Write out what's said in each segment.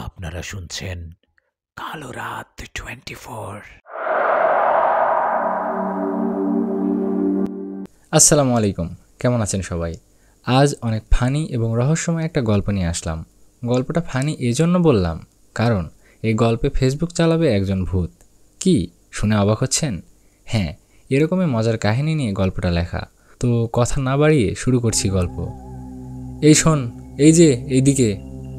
আপনারা শুনছেন কালো রাত 24। আসসালামু আলাইকুম, কেমন আছেন সবাই? আজ অনেক ফানি এবং রহস্যময় একটা গল্প নিয়ে আসলাম। গল্পটা ফানি এজন্য বললাম কারণ এই গল্পে ফেসবুক চালাবে একজন ভূত। কি শুনে অবাক হচ্ছেন? হ্যাঁ, এরকমই মজার কাহিনী নিয়ে গল্পটা লেখা। তো কথা না বাড়িয়ে শুরু করছি গল্প। এই শোন, এই যে এইদিকে।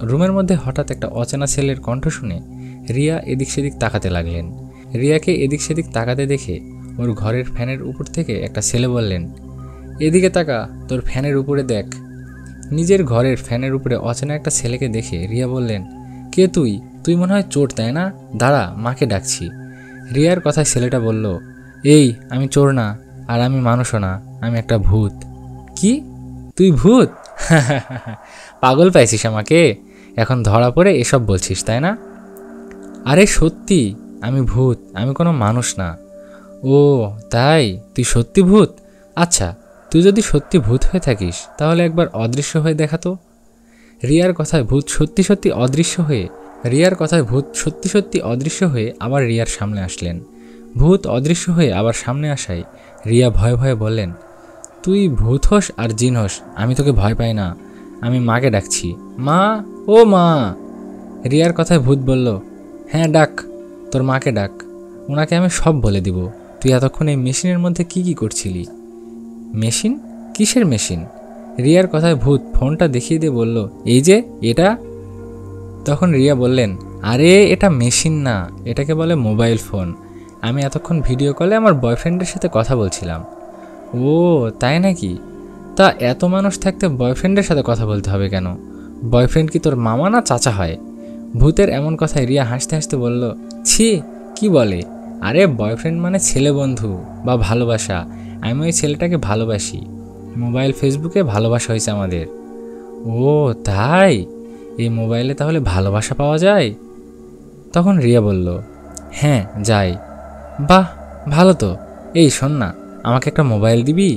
রুমের মধ্যে হঠাৎ একটা অচেনা ছেলের কণ্ঠ শুনে রিয়া এদিক সেদিক তাকাতে লাগলেন। রিয়াকে এদিক সেদিক তাকাতে দেখে ওর ঘরের ফ্যানের উপর থেকে একটা ছেলে বললেন, এদিকে তাকা, তোর ফ্যানের উপরে দেখ। নিজের ঘরের ফ্যানের উপরে অচেনা একটা ছেলেকে দেখে রিয়া বললেন, কে তুই? তুই মনে হয় চোর, তাই না? দাঁড়া, মাকে ডাকছি। রিয়ার কথায় ছেলেটা বলল, এই আমি চোর না, আর আমি মানুষও না, আমি একটা ভূত। কি? তুই ভূত? পাগল পাইছিস আমাকে? এখন ধরা পড়ে এসব বলছিস, তাই না? আরে সত্যি, আমি ভূত, আমি কোনো মানুষ না। ও তাই, তুই সত্যি ভূত? আচ্ছা, তুই যদি সত্যি ভূত হয়ে থাকিস তাহলে একবার অদৃশ্য হয়ে দেখাতো। রিয়ার কথায় ভূত সত্যি সত্যি অদৃশ্য হয়ে আবার রিয়ার সামনে আসলেন। ভূত অদৃশ্য হয়ে আবার সামনে আসায় রিয়া ভয়ে ভয়ে বললেন, তুই ভূত হোস আর জিন হোস, আমি তোকে ভয় পাই না। আমি মাকে ডাকছি। মা, ও মা। রিয়ার কথায় ভূত বলল, হ্যাঁ ডাক, তোর মাকে ডাক, ওনাকে আমি সব বলে দিব। তুই এতক্ষণ এই মেশিনের মধ্যে কি করছিলি? মেশিন? কিসের মেশিন? রিয়ার কথায় ভূত ফোনটা দেখিয়ে দিয়ে বলল, এই যে এটা। তখন রিয়া বললেন, আরে এটা মেশিন না, এটাকে বলে মোবাইল ফোন। আমি এতক্ষণ ভিডিও কলে আমার বয়ফ্রেন্ডের সাথে কথা বলছিলাম। ও তাই নাকি? তা এত মানুষ থাকতে বয়ফ্রেন্ডের সাথে কথা বলতে হবে কেন? বয়ফ্রেন্ড কি তোর মামা না চাচা হয়? ভূতের এমন কথায় রিয়া হাসতে হাসতে বলল, ছি, কি বলে? আরে বয়ফ্রেন্ড মানে ছেলে বন্ধু বা ভালোবাসা। আমি ওই ছেলেটাকে ভালোবাসি। মোবাইল ফেসবুকে ভালোবাসা হয়েছে আমাদের। ও তাই, এই মোবাইলে তাহলে ভালোবাসা পাওয়া যায়? তখন রিয়া বলল, হ্যাঁ যায়। বাহ, ভালো তো। এই শোন না, আমাকে একটা মোবাইল দিবি?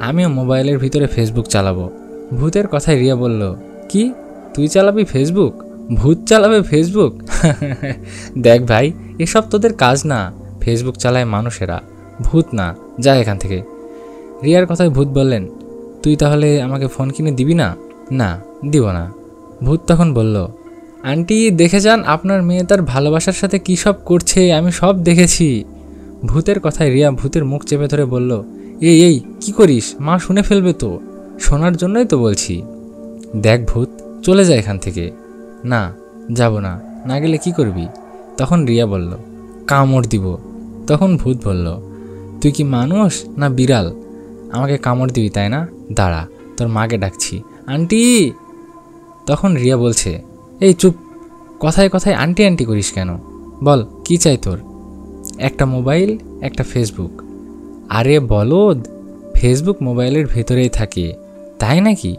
আমিও মোবাইলের ভিতরে ফেসবুক চালাবো। ভূতের কথায় রিয়া বলল, কি, তুই চালাবি ফেসবুক? ভূত চালাবে ফেসবুক? দেখ ভাই, এসব তোদের কাজ না। ফেসবুক চালায় মানুষেরা, ভূত না। যা এখান থেকে। রিয়ার কথায় ভূত বললেন, তুই তাহলে আমাকে ফোন কিনে দিবি না? না, দিব না। ভূত তখন বলল, আন্টি দেখে যান আপনার মেয়ে তার ভালোবাসার সাথে কী সব করছে, আমি সব দেখেছি। ভূতের কথায় রিয়া ভূতের মুখ চেপে ধরে বলল, এই কি করিস? মা শুনে ফেলবে তো। শোনার জন্যই তো বলছি। দেখ ভূত, চলে যায় এখান থেকে। না, যাব না। না গেলে কি করবি? তখন রিয়া বলল, কামড় দিব। তখন ভূত বলল, তুই কি মানুষ না বিড়াল? আমাকে কামড় দিবি তাই না? দাঁড়া, তোর মাকে ডাকছি। আন্টি। তখন রিয়া বলছে, এই চুপ, কথায় কথায় আন্টি আন্টি করিস কেন? বল, কি চাই তোর? একটা মোবাইল, একটা ফেসবুক। আরে বলদ, ফেসবুক মোবাইলের ভেতরেই থাকে। তাই নাকি?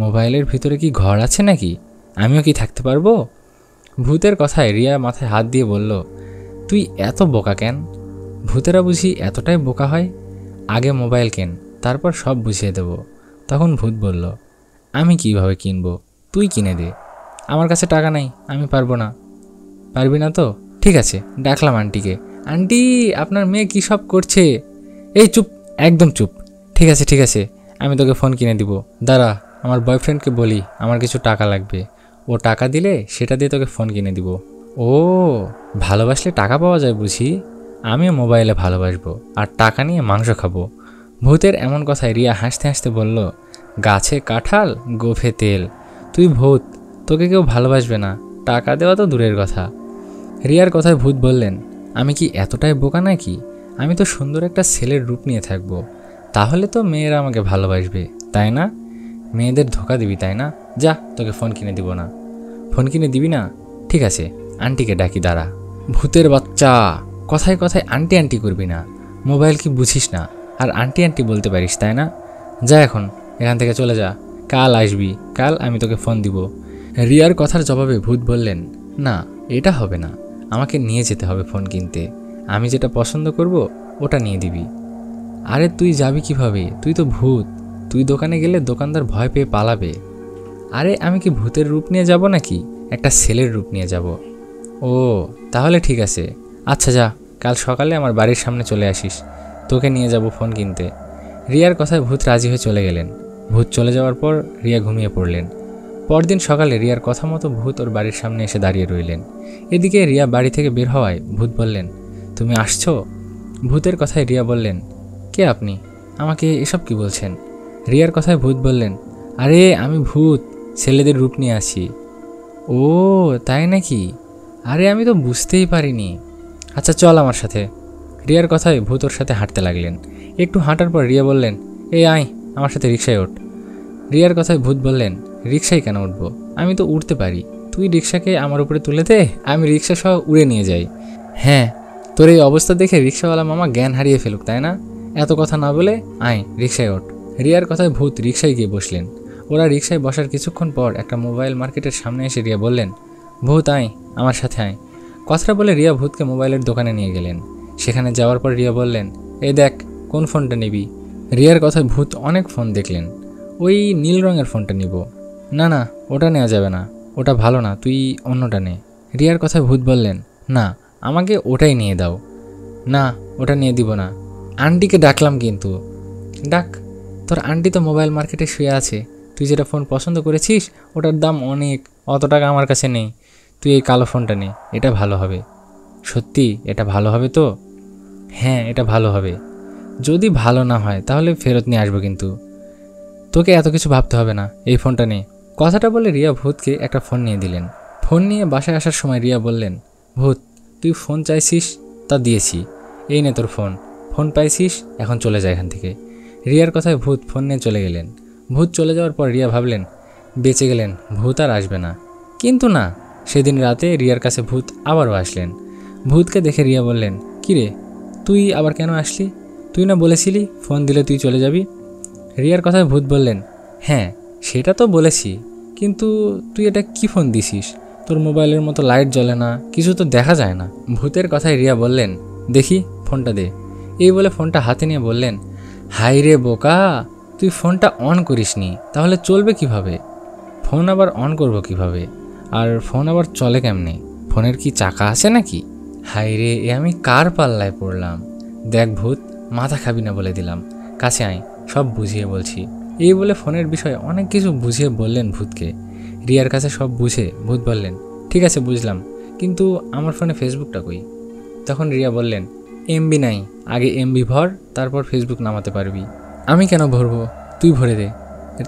মোবাইলের ভিতরে কি ঘর আছে নাকি? আমিও কি থাকতে পারবো? ভূতের কথায় রিয়া মাথায় হাত দিয়ে বলল, তুই এত বোকা কেন? ভূতেরা বুঝি এতটাই বোকা হয়? আগে মোবাইল কেন, তারপর সব বুঝিয়ে দেব। তখন ভূত বলল, আমি কিভাবে কিনবো? তুই কিনে দে। আমার কাছে টাকা নাই, আমি পারবো না। পারবি না তো? ঠিক আছে, ডাকলাম আন্টিকে। আন্টি, আপনার মেয়ে কী সব করছে? এই চুপ, একদম চুপ। ঠিক আছে, আমি তোকে ফোন কিনে দিব। দাঁড়া, আমার বয়ফ্রেন্ডকে বলি আমার কিছু টাকা লাগবে। ও টাকা দিলে সেটা দিয়ে তোকে ফোন কিনে দিব। ও, ভালোবাসলে টাকা পাওয়া যায় বুঝি? আমিও মোবাইলে ভালোবাসবো আর টাকা নিয়ে মাংস খাবো। ভূতের এমন কথায় রিয়া হাসতে হাসতে বলল, গাছে কাঁঠাল, গোফে তেল। তুই ভূত, তোকে কেউ ভালোবাসবে না, টাকা দেওয়া তো দূরের কথা। রিয়ার কথায় ভূত বললেন, আমি কি এতটাই বোকা নাকি? আমি তো সুন্দর একটা ছেলের রূপ নিয়ে থাকবো, তাহলে তো মেয়েরা আমাকে ভালোবাসবে, তাই না? মেয়েদের ধোকা দিবি তাই না? যা, তোকে ফোন কিনে দিব না। ফোন কিনে দিবি না? ঠিক আছে, আন্টিকে ডাকি, দাঁড়া। ভূতের বাচ্চা, কথায় কথায় আন্টি আন্টি করবি না। মোবাইল কি বুঝিস না, আর আন্টি আন্টি বলতে পারিস তাই না? যা এখন এখান থেকে চলে যা, কাল আসবি, কাল আমি তোকে ফোন দিব। রিয়ার কথার জবাবে ভূত বললেন, না, এটা হবে না, আমাকে নিয়ে যেতে হবে ফোন কিনতে। আমি যেটা পছন্দ করব ওটা নিয়ে দিবি। আরে তুই যাবি কিভাবে? তুই তো ভূত, তুই দোকানে গেলে দোকানদার ভয় পেয়ে পালাবে। আরে আমি কি ভূতের রূপ নিয়ে যাব নাকি? একটা ছেলের রূপ নিয়ে যাব। ও তাহলে ঠিক আছে, আচ্ছা যা, কাল সকালে আমার বাড়ির সামনে চলে আসিস, তোকে নিয়ে যাব ফোন কিনতে। রিয়ার কথায় ভূত রাজি হয়ে চলে গেলেন। ভূত চলে যাওয়ার পর রিয়া ঘুমিয়ে পড়লেন। পরদিন সকালে রিয়ার কথা মতো ভূত ওর বাড়ির সামনে এসে দাঁড়িয়ে রইলেন। এদিকে রিয়া বাড়ি থেকে বের হওয়ায় ভূত বললেন, তুমি আসছো? ভূতের কথায় রিয়া বললেন, কে আপনি? আমাকে এসব কি বলছেন? রিয়ার কথায় ভূত বললেন, আরে আমি ভূত, ছেলেদের রূপ নিয়ে আসি। ও তাই নাকি? আরে আমি তো বুঝতেই পারিনি। আচ্ছা চল আমার সাথে। রিয়ার কথায় ভূত ওর সাথে হাঁটতে লাগলেন। একটু হাঁটার পর রিয়া বললেন, এই আয় আমার সাথে রিক্সায় ওঠ। রিয়ার কথায় ভূত বললেন, রিক্সায় কেন উঠবো? আমি তো উঠতে পারি, তুই রিক্সাকে আমার উপরে তুলে দে, আমি রিক্সা সহ উড়ে নিয়ে যাই। হ্যাঁ, তোর এই অবস্থা দেখে রিক্সাওয়ালা মামা জ্ঞান হারিয়ে ফেলুক, তাই না? এত কথা না বলে আয় রিক্সায় ওঠ। রিয়ার কথায় ভূত রিক্সায় গিয়ে বসলেন। ওরা রিক্সায় বসার কিছুক্ষণ পর একটা মোবাইল মার্কেটের সামনে এসে রিয়া বললেন, ভূত আয় আমার সাথে আয়। কথাটা বলে রিয়া ভূতকে মোবাইলের দোকানে নিয়ে গেলেন। সেখানে যাওয়ার পর রিয়া বললেন, এই দেখ কোন ফোনটা নিবি? রিয়ার কথায় ভূত অনেক ফোন দেখলেন। ওই নীল রঙের ফোনটা নিব। না না, ওটা নেওয়া যাবে না, ওটা ভালো না, তুই অন্যটা নে। রিয়ার কথায় ভূত বললেন, না আমাকে ওটাই নিয়ে দাও। না ওটা নিয়ে দিব না, আন্টিকে ডাকলাম কিন্তু। ডাক, তোর আন্টি তো মোবাইল মার্কেটে শুয়ে আছে, তুই যেটা ফোন পছন্দ করেছিস ওটার দাম অনেক, অত টাকা আমার কাছে নেই, তুই এই কালো ফোনটা নে, এটা ভালো হবে। সত্যি এটা ভালো হবে তো? হ্যাঁ এটা ভালো হবে, যদি ভালো না হয় তাহলে ফেরত নিয়ে আসবো, কিন্তু তোকে এত কিছু ভাবতে হবে না, এই ফোনটা নে। কথাটা বলে রিয়া ভূতকে একটা ফোন নিয়ে দিলেন। ফোন নিয়ে বাসায় আসার সময় রিয়া বললেন, ভূত তুই ফোন চাইছিস, তা দিয়েছি, এই নে তোর ফোন, ফোন পাইছিস, এখন চলে যায় এখান থেকে। রিয়ার কথায় ভূত ফোন নিয়ে চলে গেলেন। ভূত চলে যাওয়ার পর রিয়া ভাবলেন, বেঁচে গেলেন, ভূত আর আসবে না। কিন্তু না, সেদিন রাতে রিয়ার কাছে ভূত আবারও আসলেন। ভূতকে দেখে রিয়া বললেন, কিরে তুই আবার কেন আসলি? তুই না বলেছিলি ফোন দিলে তুই চলে যাবি? রিয়ার কথায় ভূত বললেন, হ্যাঁ সেটা তো বলেছি, কিন্তু তুই এটা কি ফোন দিছিস? তোর মোবাইলের মতো লাইট জ্বলে না, কিছু তো দেখা যায় না। ভূতের কথায় রিয়া বললেন, দেখি ফোনটা দে। এই বলে ফোনটা হাতে নিয়ে বললেন, হাই রে বোকা, তুই ফোনটা অন করিসনি, তাহলে চলবে কিভাবে? ফোন আবার অন করব কিভাবে? আর ফোন আবার চলে কেমনে? ফোনের কি চাকা আছে নাকি? হাই রে, এ আমি কার পাল্লায় পড়লাম? দেখ ভূত, মাথা খাবি না বলে দিলাম, কাছে আয়, সব বুঝিয়ে বলছি। এই বলে ফোনের বিষয়ে অনেক কিছু বুঝিয়ে বললেন ভূতকে। রিয়ার কাছে সব বুঝে ভূত বললেন, ঠিক আছে বুঝলাম, কিন্তু আমার ফোনে ফেসবুকটা কই? তখন রিয়া বললেন, এমবি নাই, আগে এমবি ভর, তারপর ফেসবুক নামাতে পারবি। আমি কেন ভরবো, তুই ভরে দে।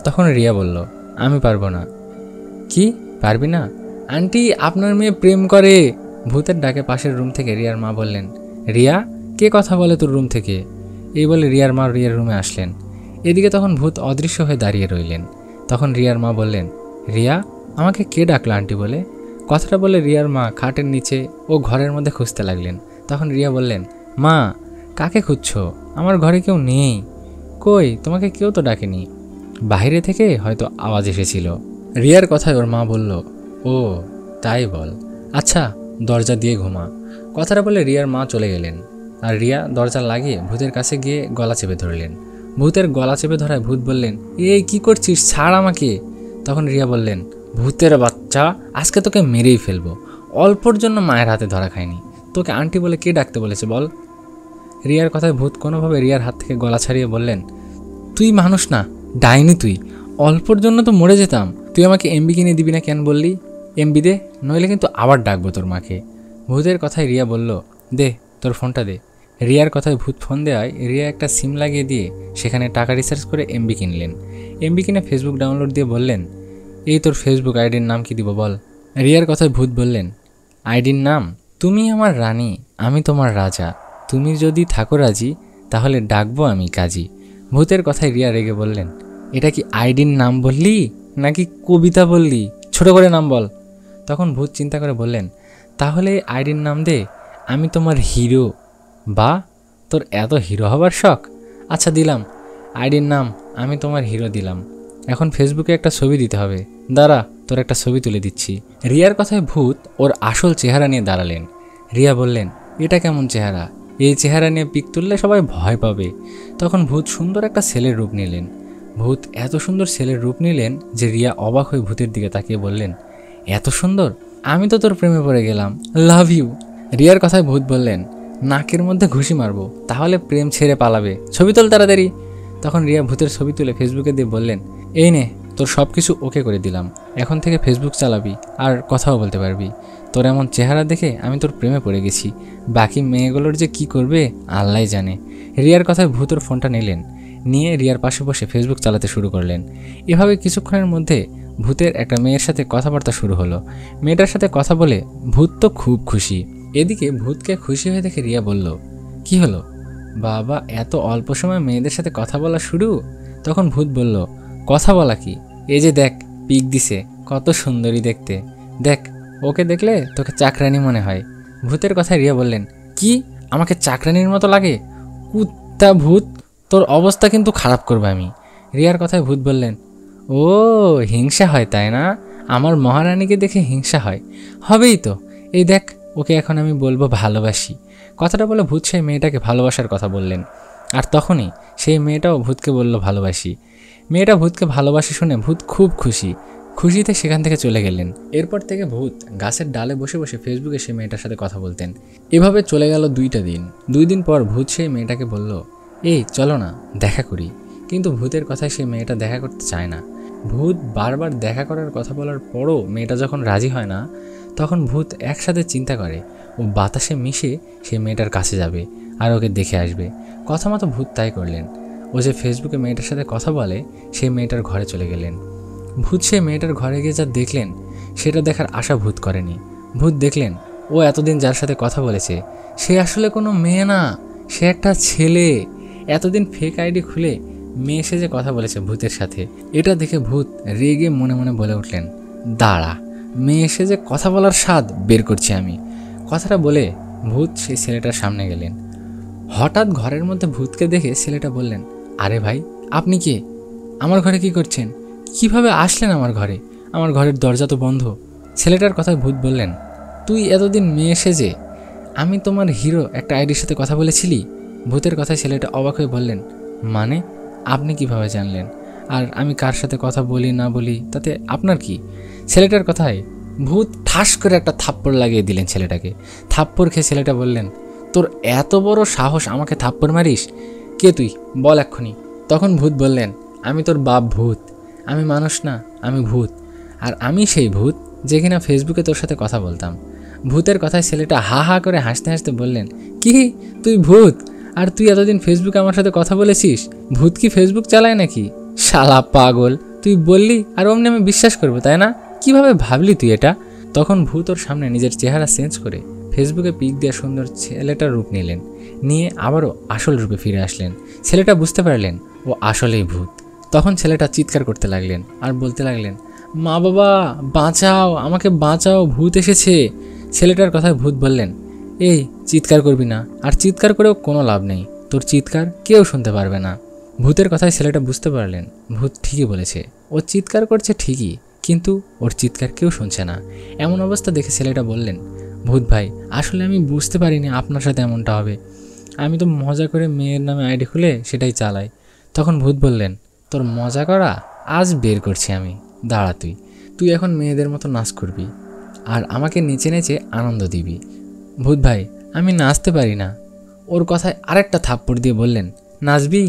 তখন রিয়া বলল, আমি পারবো না। কি পারবি না? আন্টি আপনার মেয়ে প্রেম করে। ভূতের ডাকে পাশের রুম থেকে রিয়ার মা বললেন, রিয়া কে কথা বলে তোর রুম থেকে? এই বলে রিয়ার মা রিয়ার রুমে আসলেন। এদিকে তখন ভূত অদৃশ্য হয়ে দাঁড়িয়ে রইলেন। তখন রিয়ার মা বললেন, রিয়া আমাকে কে ডাকলো আন্টি বলে? কথাটা বলে রিয়ার মা খাটের নিচে ও ঘরের মধ্যে খুঁজতে লাগলেন। তখন রিয়া বললেন, মা কাকে খুঁজছো? আমার ঘরে কেউ নেই। কই, তোমাকে কেউ তো ডাকেনি, বাইরে থেকে হয়তো আওয়াজ এসেছিল। রিয়ার কথায় ওর মা বলল, ও তাই বল, আচ্ছা দরজা দিয়ে ঘুমা। কথাটা বলে রিয়ার মা চলে গেলেন। আর রিয়া দরজা লাগিয়ে ভূতের কাছে গিয়ে গলা চেপে ধরলেন। ভূতের গলা চেপে ধরায় ভূত বললেন, এই কি করছিস, ছাড় আমাকে। তখন রিয়া বললেন, ভূতের বাচ্চা, আজকে তোকে মেরেই ফেলবো, অল্পর জন্য মায়ের হাতে ধরা খায়নি, তোকে আন্টি বলে কে ডাকতে বলেছে বল? রিয়ার কথায় ভূত কোনোভাবে রিয়ার হাত থেকে গলা ছাড়িয়ে বললেন, তুই মানুষ না, ডাইনি তুই, অল্পর জন্য তো মরে যেতাম, তুই আমাকে এমবি কিনে দিবি না কেন বললি? এমবি দে, নইলে কিন্তু আবার ডাকবো তোর মাকে। ভূতের কথায় রিয়া বলল, দে তোর ফোনটা দে। রিয়ার কথায় ভূত ফোন দেওয়ায় রিয়া একটা সিম লাগিয়ে দিয়ে সেখানে টাকা রিচার্জ করে এমবি কিনলেন। এমবি কিনে ফেসবুক ডাউনলোড দিয়ে বললেন, এই তোর ফেসবুক আইডির নাম কি দিব বল? রিয়ার কথায় ভূত বললেন, আইডির নাম, তুমি আমার রানী, আমি তোমার রাজা, তুমি যদি থাকো রাজি তাহলে ডাকবো আমি কাজী। ভূতের কথায় রিয়া রেগে বললেন, এটা কি আইডির নাম বললি নাকি কবিতা বললি? ছোট করে নাম বল। তখন ভূত চিন্তা করে বললেন, তাহলে আইডির নাম দে, আমি তোমার হিরো। বা তোর এত হিরো হবার শখ? আচ্ছা দিলাম, আইডির নাম আমি তোমার হিরো দিলাম। এখন ফেসবুকে একটা ছবি দিতে হবে, দাঁড়া তোর একটা ছবি তুলে দিচ্ছি। রিয়ার কথায় ভূত ওর আসল চেহারা নিয়ে দাঁড়ালেন। রিয়া বললেন, এটা কেমন চেহারা? এই চেহারা নিয়ে পিক তুললে সবাই ভয় পাবে। তখন ভূত সুন্দর একটা ছেলের রূপ নিলেন। ভূত এত সুন্দর ছেলের রূপ নিলেন যে রিয়া অবাক হয়ে ভূতের দিকে তাকিয়ে বললেন, এত সুন্দর, আমি তো তোর প্রেমে পড়ে গেলাম, লাভ ইউ। রিয়ার কথায় ভূত বললেন, নাকের মধ্যে ঘুষি মারবো, তাহলে প্রেম ছেড়ে পালাবে, ছবি তোল তাড়াতাড়ি। তখন রিয়া ভূতের ছবি তুলে ফেসবুকে দিয়ে বললেন, এই নে তোর সব কিছু ওকে করে দিলাম, এখন থেকে ফেসবুক চালাবি আর কথাও বলতে পারবি। তোর এমন চেহারা দেখে আমি তোর প্রেমে পড়ে গেছি, বাকি মেয়েগুলোর যে কি করবে আল্লাহ জানে। রিয়ার কথায় ভূত ওর ফোনটা নিলেন, নিয়ে রিয়ার পাশে বসে ফেসবুক চালাতে শুরু করলেন। এভাবে কিছুক্ষণের মধ্যে ভূতের একটা মেয়ের সাথে কথাবার্তা শুরু হলো। মেয়েটার সাথে কথা বলে ভূত তো খুব খুশি। এদিকে ভূতকে খুশি হয়ে দেখে রিয়া বলল, কি হলো বাবা, এত অল্প সময় মেয়েদের সাথে কথা বলা শুরু? তখন ভূত বলল, কথা বলা কি, এই যে দেখ পিক দিছে, কত সুন্দরী দেখতে, দেখ ওকে দেখলে তোকে চাকরানি মনে হয়। ভূতের কথায় রিয়া বললেন, কি আমাকে চাকরানির মতো লাগে? কুত্তা ভূত, তোর অবস্থা কিন্তু খারাপ করবে আমি। রিয়ার কথায় ভূত বললেন, ও হিংসা হয় তাই না? আমার মহারানীকে দেখে হিংসা হয়, হবেই তো। এই দেখ ওকে এখন আমি বলবো ভালোবাসি। কথাটা বলে ভূত সেই মেয়েটাকে ভালোবাসার কথা বললেন, আর তখনই সেই মেয়েটাও ভূতকে বলল ভালোবাসি। মেয়েটা ভূতকে ভালোবাসি শুনে ভূত খুব খুশি, খুশিতে সেখান থেকে চলে গেলেন। এরপর থেকে ভূত গাছের ডালে বসে বসে ফেসবুকে সেই মেয়েটার সাথে কথা বলতেন। এভাবে চলে গেল 2টা দিন। 2 দিন পর ভূত সেই মেয়েটাকে বলল, এই চলো না দেখা করি। কিন্তু ভূতের কথায় সেই মেয়েটা দেখা করতে চায় না। ভূত বারবার দেখা করার কথা বলার পরও মেয়েটা যখন রাজি হয় না, তখন ভূত একসাথে চিন্তা করে ও বাতাসে মিশে সেই মেয়েটার কাছে যাবে আর ওকে দেখে আসবে। কথা মতো ভূত তাই করলেন। ও যে ফেসবুকে মেয়েটার সাথে কথা বলে সেই মেয়েটার ঘরে চলে গেলেন। ভূত সেই মেয়েটার ঘরে গিয়ে যা দেখলেন সেটা দেখার আশা ভূত করেনি। ভূত দেখলেন ও এতদিন যার সাথে কথা বলেছে সে আসলে কোনো মেয়ে না, সে একটা ছেলে। এতদিন ফেক আইডি খুলে মেয়ে সে যে কথা বলেছে ভূতের সাথে, এটা দেখে ভূত রেগে মনে মনে বলে উঠলেন, দাঁড়া, মেয়ে সে যে কথা বলার স্বাদ বের করছি আমি। কথাটা বলে ভূত সেই ছেলেটার সামনে গেলেন। হঠাৎ ঘরের মধ্যে ভূতকে দেখে ছেলেটা বললেন, আরে ভাই আপনি কে? আমার ঘরে কি করছেন? কিভাবে আসলেন আমার ঘরে? আমার ঘরের দরজা তো বন্ধ। ছেলেটার কথায় ভূত বললেন, তুই এতদিন মেয়ে সেজে আমি তোমার হিরো একটা আইডির সাথে কথা বলেছিলি? ভূতের কথায় ছেলেটা অবাক হয়ে বললেন, মানে আপনি কিভাবে জানলেন? আর আমি কার সাথে কথা বলি না বলি তাতে আপনার কি? ছেলেটার কথায় ভূত ঠাস করে একটা থাপ্পড় লাগিয়ে দিলেন ছেলেটাকে। থাপ্পড় খেয়ে ছেলেটা বললেন, তোর এত বড় সাহস আমাকে থাপ্পড় মারিস? কে তুই বল এক্ষুনি। তখন ভূত বললেন, আমি তোর বাপ ভূত, আমি মানুষ না, আমি ভূত। আর আমি সেই ভূত যে কিনা ফেসবুকে তোর সাথে কথা বলতাম। ভূতের কথায় ছেলেটা হা হা করে হাসতে হাসতে বললেন, কি তুই ভূত? আর তুই এতদিন ফেসবুকে আমার সাথে কথা বলেছিস? ভূত কি ফেসবুক চালায় নাকি? শালা পাগল, তুই বললি আর অমনি আমি বিশ্বাস করবো তাই না? কিভাবে ভাবলি তুই এটা? তখন ভূত ওর সামনে নিজের চেহারা চেঞ্জ করে ফেসবুকে পিক দেওয়া সুন্দর ছেলেটার রূপ নিলেন, নিয়ে আবারও আসল রূপে ফিরে আসলেন। ছেলেটা বুঝতে পারলেন ও আসলেই ভূত। তখন ছেলেটা চিৎকার করতে লাগলেন আর বলতে লাগলেন, মা বাবা বাঁচাও, আমাকে বাঁচাও, ভূত এসেছে। ছেলেটার কথায় ভূত বললেন, এই চিৎকার করবি না, আর চিৎকার করেও কোনো লাভ নেই, তোর চিৎকার কেউ শুনতে পারবে না। ভূতের কথায় ছেলেটা বুঝতে পারলেন ভূত ঠিকই বলেছে, ও চিৎকার করছে ঠিকই, কিন্তু ওর চিৎকার কেউ শুনছে না। এমন অবস্থা দেখে ছেলেটা বললেন, ভূত ভাই আসলে আমি বুঝতে পারিনি আপনার সাথে এমনটা হবে, আমি তো মজা করে মেয়ের নামে আইডি খুলে সেটাই চালাই। তখন ভূত বললেন, তোর মজা করা আজ বের করছি আমি, দাঁড়া তুই এখন মেয়েদের মতো নাচ করবি আর আমাকে নেচে নেচে আনন্দ দিবি। ভূত ভাই আমি নাচতে পারি না। ওর কথায় আরেকটা থাপ্পড় দিয়ে বললেন, নাচবি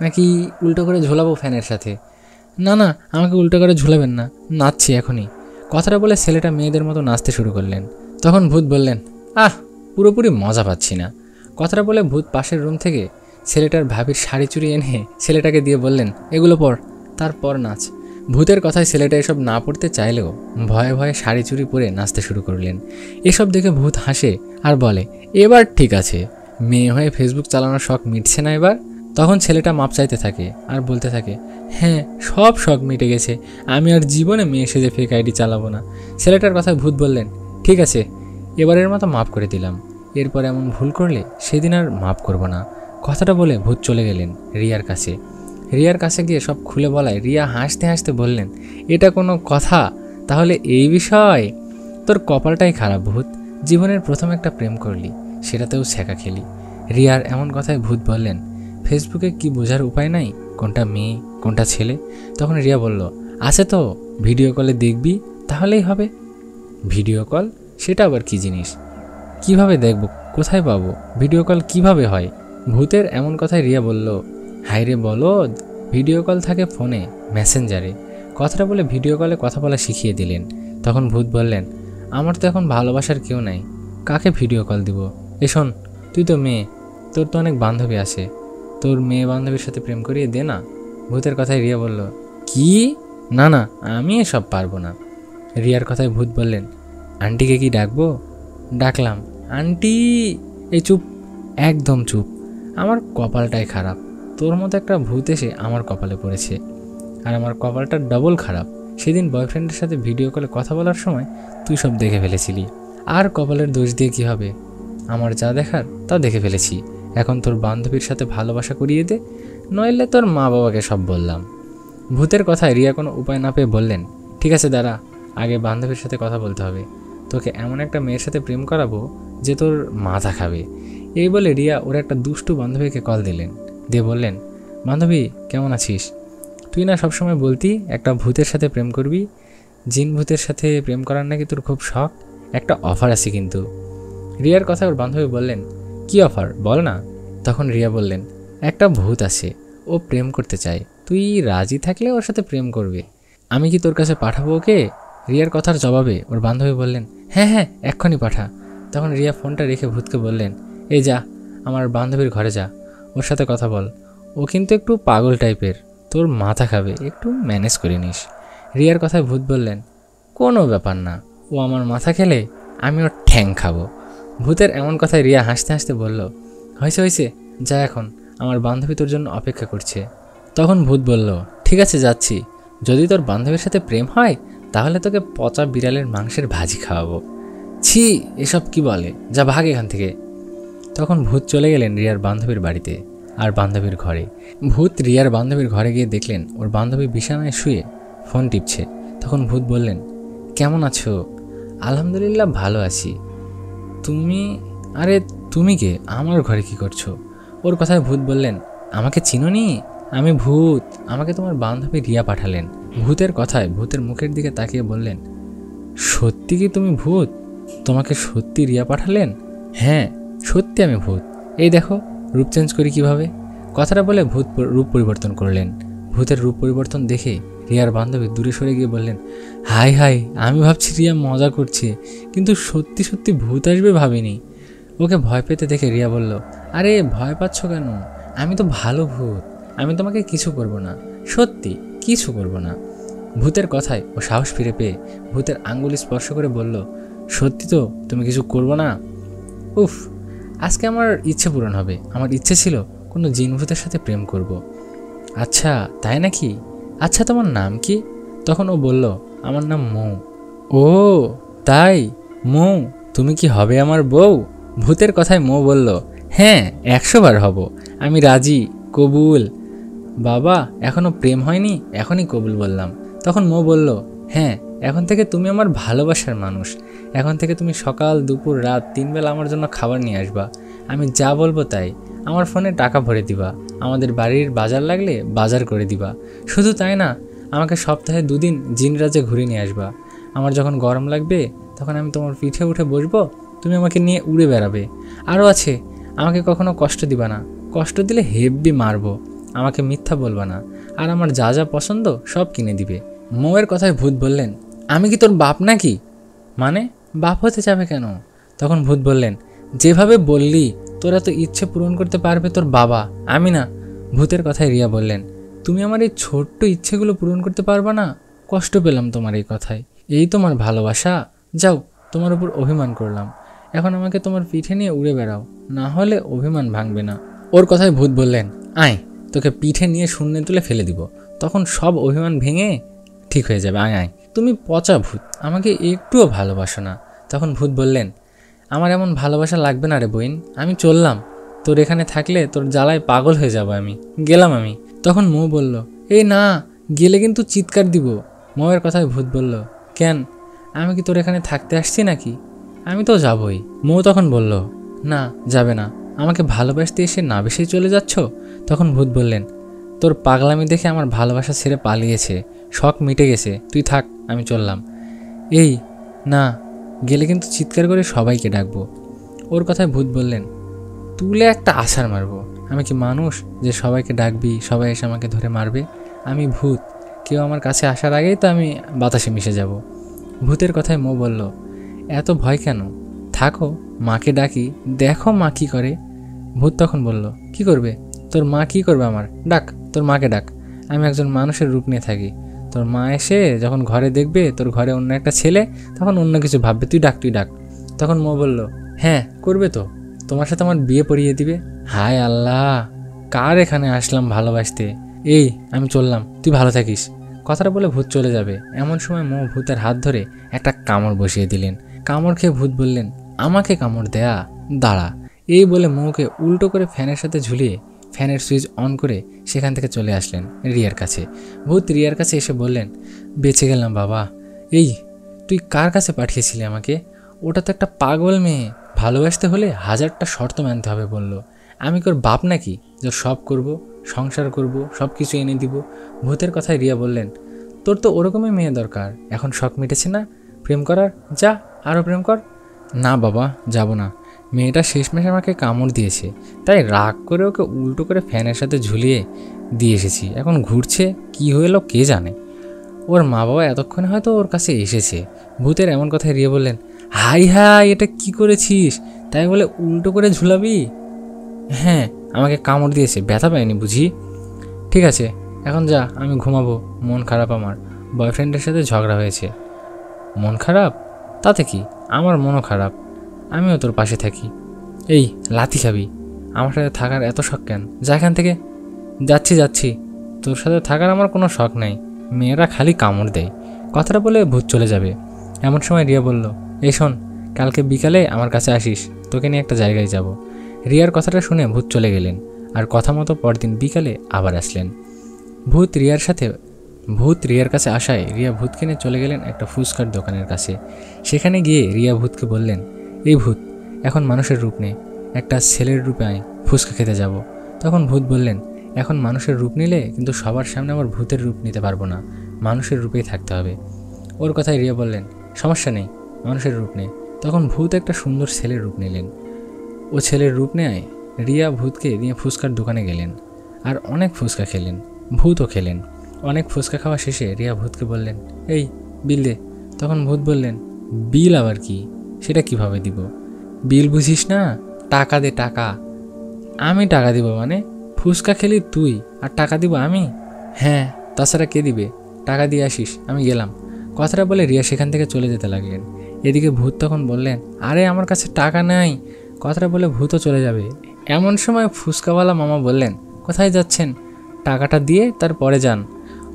নাকি উল্টো করে ঝোলাবো ফ্যানের সাথে? না না, আমাকে উল্টো করে ঝুলাবেন না, নাচছি এখনই। কথাটা বলে ছেলেটা মেয়েদের মতো নাচতে শুরু করলেন। তখন ভূত বললেন, পুরোপুরি মজা পাচ্ছি না। কথাটা বলে ভূত পাশের রুম থেকে ছেলেটার ভাবির শাড়ি চুরি এনে ছেলেটাকে দিয়ে বললেন, এগুলো পর, তারপর নাচ। ভূতের কথায় ছেলেটা এসব না পড়তে চাইলেও ভয়ে ভয়ে শাড়ি চুরি পরে নাচতে শুরু করলেন। এসব দেখে ভূত হাসে আর বলে, এবার ঠিক আছে, মেয়ে হয়ে ফেসবুক চালানোর শখ মিটছে না এবার? তখন ছেলেটা মাপ চাইতে থাকে আর বলতে থাকে, হ্যাঁ সব শখ মিটে গেছে, আমি আর জীবনে মেয়ে সেজে ফেক আইডি চালাবো না। ছেলেটার কথায় ভূত বললেন, ঠিক আছে এবারের মতো মাপ করে দিলাম, এরপর এমন ভুল করলে সেদিন আর মাপ করব না। কথাটা বলে ভূত চলে গেলেন রিয়ার কাছে। রিয়ার কাছে গিয়ে সব খুলে বলায় রিয়া হাসতে হাসতে বললেন, এটা কোনো কথা? তাহলে এই বিষয়? তোর কপালটাই খারাপ ভূত, জীবনের প্রথম একটা প্রেম করলি, সেটাতেও ছ্যাঁকা খেলি। রিয়ার এমন কথায় ভূত বললেন, ফেসবুকে কি বোঝার উপায় নাই কোনটা মেয়ে কোনটা ছেলে? তখন রিয়া বলল, আছে তো, ভিডিও কলে দেখবি তাহলেই হবে। Video call? সেটা আবার কি জিনিস? কিভাবে দেখব? কোথায় পাবো? ভিডিও কল কিভাবে হয়? ভূতের এমন কথায় রিয়া বলল, হায়রে বলদ, ভিডিও কল থাকে ফোনে, মেসেঞ্জারে। কথাটা বলে ভিডিও কলে কথা বলা শিখিয়ে দিলেন। তখন ভূত বললেন, আমার তো এখন ভালোবাসার কেউ নাই, কাকে ভিডিও কল দিব? এ শোন, তুই তো মেয়ে, তোর তো অনেক বান্ধবী আছে, তোর মেয়ে বান্ধবীর সাথে প্রেম করিয়ে দে না। ভূতের কথায় রিয়া বলল, কি? না না, আমি এসব পারবো না। রিয়ার কথায় ভূত বললেন, আন্টিকে কি ডাকবো? ডাকলাম, আন্টি। এই চুপ, একদম চুপ। আমার কপালটাই খারাপ, তোর মতো একটা ভূত এসে আমার কপালে পড়েছে। আর আমার কপালটা ডবল খারাপ, সেদিন বয়ফ্রেন্ডের সাথে ভিডিও কলে কথা বলার সময় তুই সব দেখে ফেলেছিলি। আর কপালের দোষ দিয়ে কি হবে? আমার যা দেখার তা দেখে ফেলেছি। এখন তোর বান্ধবীর সাথে ভালোবাসা করিয়ে দে, নইলে তোর মা বাবাকে সব বললাম। ভূতের কথায় রিয়া কোনো উপায় না পেয়ে বললেন, ঠিক আছে দাঁড়া, আগে বান্ধবীর সাথে কথা বলতে হবে। তোকে এমন একটা মেয়ের সাথে প্রেম করাবো যে তোর মাথা খাবে। এই বলে রিয়া ওর একটা দুষ্টু বান্ধবীকে কল দিলেন, দিয়ে বললেন, বান্ধবী কেমন আছিস? তুই না সবসময় বলতি একটা ভূতের সাথে প্রেম করবি, জিন ভূতের সাথে প্রেম করার নাকি তোর খুব শখ। একটা অফার আছে কিন্তু। রিয়ার কথায় ওর বান্ধবী বললেন, কি অফার বল না। তখন রিয়া বললেন, একটা ভূত আছে, ও প্রেম করতে চায়, তুই রাজি থাকলে ওর সাথে প্রেম করবে। আমি কি তোর কাছে পাঠাবো ওকে? রিয়ার কথার জবাবে ওর বান্ধবী বললেন, হ্যাঁ হ্যাঁ, এক্ষুনি পাঠা। তখন রিয়া ফোনটা রেখে ভূতকে বললেন, এই যা, আমার বান্ধবীর ঘরে যা, ওর সাথে কথা বল। ও কিন্তু একটু পাগল টাইপের, তোর মাথা খাবে, একটু ম্যানেজ করে নিস। রিয়ার কথায় ভূত বললেন, কোনো ব্যাপার না, ও আমার মাথা খেলে আমি ওর ঠ্যাং খাবো। ভূতের এমন কথায় রিয়া হাসতে হাসতে বলল, হয়েছে হয়েছে, যা এখন, আমার বান্ধবী তোর জন্য অপেক্ষা করছে। তখন ভূত বলল, ঠিক আছে যাচ্ছি, যদি তোর বান্ধবীর সাথে প্রেম হয় তাহলে তোকে পচা বিড়ালের মাংসের ভাজি খাওয়াবো। ছি, এসব কি বলে, যা ভাগ এখান থেকে। তখন ভূত চলে গেলেন রিয়ার বান্ধবীর বাড়িতে আর বান্ধবীর ঘরে। ভূত রিয়ার বান্ধবীর ঘরে গিয়ে দেখলেন ওর বান্ধবী বিছানায় শুয়ে ফোন টিপছে। তখন ভূত বললেন, কেমন আছো? আলহামদুলিল্লাহ ভালো আছি। তুমি? আরে তুমি কে, আমার ঘরে কি করছো? ওর কথায় ভূত বললেন, আমাকে চিনোনি? আমি ভূত, আমাকে তোমার বান্ধবী রিয়া পাঠালেন। ভূতের কথায় ভূতের মুখের দিকে তাকিয়ে বললেন, সত্যি কি তুমি ভূত? তোমাকে সত্যি রিয়া পাঠালেন? হ্যাঁ সত্যি আমি ভূত, এই দেখো রূপ চেঞ্জ করি কিভাবে। কথাটা বলে ভূত রূপ পরিবর্তন করলেন। ভূতের রূপ পরিবর্তন দেখে রিয়ার বান্ধবী দূরে সরে গিয়ে বললেন, হাই হাই, আমি ভাবছি রিয়া মজা করছে, কিন্তু সত্যি সত্যি ভূত আসবে ভাবিনি। ওকে ভয় পেতে দেখে রিয়া বলল, আরে ভয় পাচ্ছ কেন? আমি তো ভালো ভূত, আমি তোমাকে কিছু করব না, সত্যি কিছু করব না। ভূতের কথায় ও সাহস ফিরে পেয়ে ভূতের আঙ্গুলি স্পর্শ করে বলল, সত্যি তো তুমি কিছু করবো না? উফ, আজকে আমার ইচ্ছে পূরণ হবে। আমার ইচ্ছে ছিল কোনো জিন ভূতের সাথে প্রেম করব। আচ্ছা তাই নাকি? আচ্ছা তোমার নাম কি? তখন ও বলল, আমার নাম মৌ। ও তাই, মৌ তুমি কি হবে আমার বউ? ভূতের কথায় মৌ বলল, হ্যাঁ 100 বার হব, আমি রাজি, কবুল। বাবা এখনো প্রেম হয়নি, এখনই কবুল বললাম। তখন মৌ বলল, হ্যাঁ এখন থেকে তুমি আমার ভালোবাসার মানুষ। এখন থেকে তুমি সকাল দুপুর রাত 3 বেলা আমার জন্য খাবার নিয়ে আসবা। আমি যা বলবো তাই। আমার ফোনে টাকা ভরে দিবা, আমাদের বাড়ির বাজার লাগলে বাজার করে দিবা। শুধু তাই না, আমাকে সপ্তাহে 2 দিন জিনরাজে ঘুরে নিয়ে আসবা। আমার যখন গরম লাগবে তখন আমি তোমার পিঠে উঠে বসবো, তুমি আমাকে নিয়ে উড়ে বেড়াবে। আরও আছে, আমাকে কখনো কষ্ট দিবা না, কষ্ট দিলে হেব্বি মারবো। আমাকে মিথ্যা বলবা না, আর আমার যা যা পছন্দ সব কিনে দিবে। মৌয়ের কথায় ভূত বললেন, আমি কি তোর বাপ নাকি? মানে বাপ হতে যাবে কেন? তখন ভূত বললেন, যেভাবে বললি তোরা তো ইচ্ছে পূরণ করতে পারবে তোর বাবা, আমি না। ভূতের কথায় রিয়া বললেন, তুমি আমার এই ছোট্ট ইচ্ছেগুলো পূরণ করতে পারবা না? কষ্ট পেলাম তোমার এই কথায়, এই তোমার ভালোবাসা? যাও, তোমার উপর অভিমান করলাম, এখন আমাকে তোমার পিঠে নিয়ে উড়ে বেড়াও, না হলে অভিমান ভাঙবে না। ওর কথায় ভূত বললেন, আয় তোকে পিঠে নিয়ে শূন্যে তুলে ফেলে দিব, তখন সব অভিমান ভেঙে ঠিক হয়ে যাবে, আয় আয়। তুমি পচা ভূত, আমাকে একটুও ভালোবাসো না। তখন ভূত বললেন, আমার এমন ভালোবাসা লাগবে না রে বইন, আমি চললাম, তোর এখানে থাকলে তোর জ্বালায় পাগল হয়ে যাব, আমি গেলাম আমি। তখন মৌ বলল, এই না, গেলে কিন্তু চিৎকার দিব। মৌয়ের কথায় ভূত বলল, কেন, আমি কি তোর এখানে থাকতে আসছি নাকি? আমি তো যাবই। মৌ তখন বলল, না যাবে না, আমাকে ভালোবাসতে এসে না বেশি চলে যাচ্ছ। তখন ভূত বললেন, তোর পাগলামি দেখে আমার ভালোবাসা ছেড়ে পালিয়েছে, শখ মিটে গেছে, তুই থাক, আমি চললাম। এই না, গেলে কিন্তু চিৎকার করে সবাইকে ডাকবো। ওর কথায় ভূত বললেন, তুলে একটা আছাড় মারবো। আমি কি মানুষ যে সবাইকে ডাকবি, সবাই এসে আমাকে ধরে মারবে? আমি ভূত, কেউ আমার কাছে আসার আগেই তো আমি বাতাসে মিশে যাব। ভূতের কথায় মো বলল, এত ভয় কেন? থাকো, মাকে ডাকি, দেখো মা কী করে। ভূত তখন বলল, কি করবে? তোর মা কি করবে আমার? ডাক, তোর মাকে ডাক। আমি একজন মানুষের রূপ নিয়ে থাকি। তোর মা এসে যখন ঘরে দেখবে তোর ঘরে অন্য একটা ছেলে, তখন অন্য কিছু ভাববে। তুই ডাক, তুই ডাক। তখন মো বলল, হ্যাঁ করবে তো, তোমার সাথে আমার বিয়ে পড়িয়ে দিবে। হায় আল্লাহ, কার এখানে আসলাম ভালোবাসতে। এই আমি চললাম, তুই ভালো থাকিস। কথাটা বলে ভূত চলে যাবে। এমন সময় মো ভূতের হাত ধরে একটা কামড় বসিয়ে দিলেন। কামড় খেয়ে ভূত বললেন, আমাকে কামড় দেয়া, দাঁড়া। এই বলে মৌকে উল্টো করে ফ্যানের সাথে ঝুলিয়ে ফ্যানের সুইচ অন করে সেখান থেকে চলে আসলেন রিয়ার কাছে। ভূত রিয়ার কাছে এসে বললেন, বেঁচে গেলাম বাবা। এই তুই কার কাছে পাঠিয়েছিলি আমাকে? ওটা তো একটা পাগল মেয়ে, ভালোবাসতে হলে 1000টা শর্ত মানতে হবে বলল। আমি তোর বাপ নাকি যে সব করব, সংসার করব, সব কিছু এনে দিব? ভূতের কথায় রিয়া বললেন, তোর তো ওরকমই মেয়ে দরকার, এখন শখ মিটেছে না প্রেম করার, যা আরও প্রেম কর। না বাবা, যাব না। মেয়েটা শেষমেশ আমাকে কামড় দিয়েছে, তাই রাগ করে ওকে উল্টো করে ফ্যানের সাথে ঝুলিয়ে দিয়ে এসেছি। এখন ঘুরছে, কি হলো কে জানে। ওর মা বাবা এতক্ষণে হয়তো ওর কাছে এসেছে। ভূতের এমন কথায় রিয়া বললেন, হাই হাই, এটা কি করেছিস? তাই বলে উল্টো করে ঝুলাবি? হ্যাঁ, আমাকে কামড় দিয়েছে, ব্যথা পাইনি বুঝি। ঠিক আছে, এখন যা, আমি ঘুমাবো, মন খারাপ আমার, বয়ফ্রেন্ডের সাথে ঝগড়া হয়েছে। মন খারাপ? তাতে কি, আমার মনও খারাপ, আমিও তোর পাশে থাকি। এই লাথি খাবি? আমার সাথে থাকার এত শখ কেন? যা এখান থেকে। যাচ্ছি যাচ্ছি, তোর সাথে থাকার আমার কোনো শখ নাই, মেয়েরা খালি কামড় দেয়। কথাটা বলে ভূত চলে যাবে। এমন সময় রিয়া বলল, এই শোন, কালকে বিকালে আমার কাছে আসিস, তোকে নিয়ে একটা জায়গায় যাব। রিয়ার কথাটা শুনে ভূত চলে গেলেন, আর কথা মতো পরদিন বিকালে আবার আসলেন। ভূত রিয়ার কাছে আসায় রিয়া ভূতকে নিয়ে চলে গেলেন একটা ফুচকার দোকানের কাছে। সেখানে গিয়ে রিয়া ভূতকে বললেন, এই ভূত, এখন মানুষের রূপ নে, একটা ছেলের রূপে আয়, ফুচকা খেতে যাব। তখন ভূত বললেন, এখন মানুষের রূপ নিলে কিন্তু সবার সামনে আবার ভূতের রূপ নিতে পারবো না, মানুষের রূপেই থাকতে হবে। ওর কথায় রিয়া বললেন, সমস্যা নেই, মানুষের রূপ নেই। তখন ভূত একটা সুন্দর ছেলের রূপ নিলেন। ও ছেলের রূপ নেয় রিয়া ভূতকে নিয়ে ফুচকার দোকানে গেলেন, আর অনেক ফুচকা খেলেন, ভূতও খেলেন। অনেক ফুচকা খাওয়া শেষে রিয়া ভূতকে বললেন, এই বিল দে। তখন ভূত বললেন, বিল আবার কি? সেটা কিভাবে দিব? বিল বুঝিস না? টাকা দে, টাকা। আমি টাকা দিব মানে? ফুচকা খেলি তুই আর টাকা দিব আমি? হ্যাঁ, তাছাড়া কে দিবে? টাকা দিয়ে আসিস, আমি গেলাম। কথাটা বলে রিয়া সেখান থেকে চলে যেতে লাগলেন। এদিকে ভূত তখন বললেন, আরে আমার কাছে টাকা নাই। কথাটা বলে ভূতও চলে যাবে। এমন সময় ফুচকাওয়ালা মামা বললেন, কোথায় যাচ্ছেন? টাকাটা দিয়ে তারপরে যান।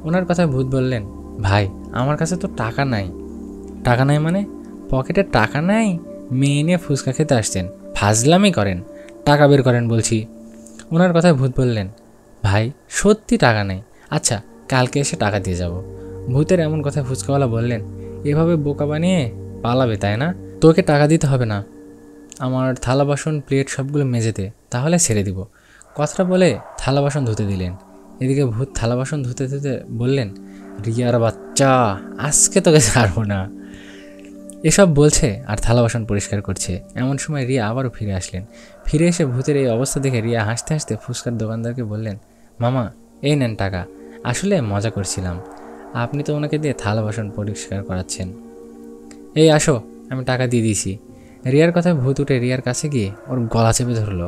ওনার কথায় ভূত বললেন, ভাই আমার কাছে তো টাকা নাই। টাকা নাই মানে? পকেটে টাকা নাই? মেয়ে নিয়ে ফুচকা খেতে আসছেন, ফাজলামি করেন, টাকা বের করেন বলছি। ওনার কথায় ভূত বললেন, ভাই সত্যি টাকা নেই, আচ্ছা কালকে এসে টাকা দিয়ে যাব। ভূতের এমন কথায় ফুচকাওয়ালা বললেন, এভাবে বোকা বানিয়ে পালাবে তাই না? তোকে টাকা দিতে হবে না, আমার থালা বাসন প্লেট সবগুলো মেজে দে, তাহলে ছেড়ে দিব। কথাটা বলে থালা বাসন ধুতে দিলেন। এদিকে ভূত থালা বাসন ধুতে ধুতে বললেন, রিয়ার বাচ্চা, আজকে তোকে ছাড়বো না। এসব বলছে আর থালা বাসন পরিষ্কার করছে। এমন সময় রিয়া আবারও ফিরে আসলেন। ফিরে এসে ভূতের এই অবস্থা দেখে রিয়া হাসতে হাসতে ফুচকার দোকানদারকে বললেন, মামা এই নেন টাকা, আসলে মজা করছিলাম, আপনি তো ওনাকে দিয়ে থালা বাসন পরিষ্কার করাচ্ছেন। এই আসো, আমি টাকা দিয়ে দিয়েছি। রিয়ার কথায় ভূত উঠে রিয়ার কাছে গিয়ে ওর গলা চেপে ধরলো।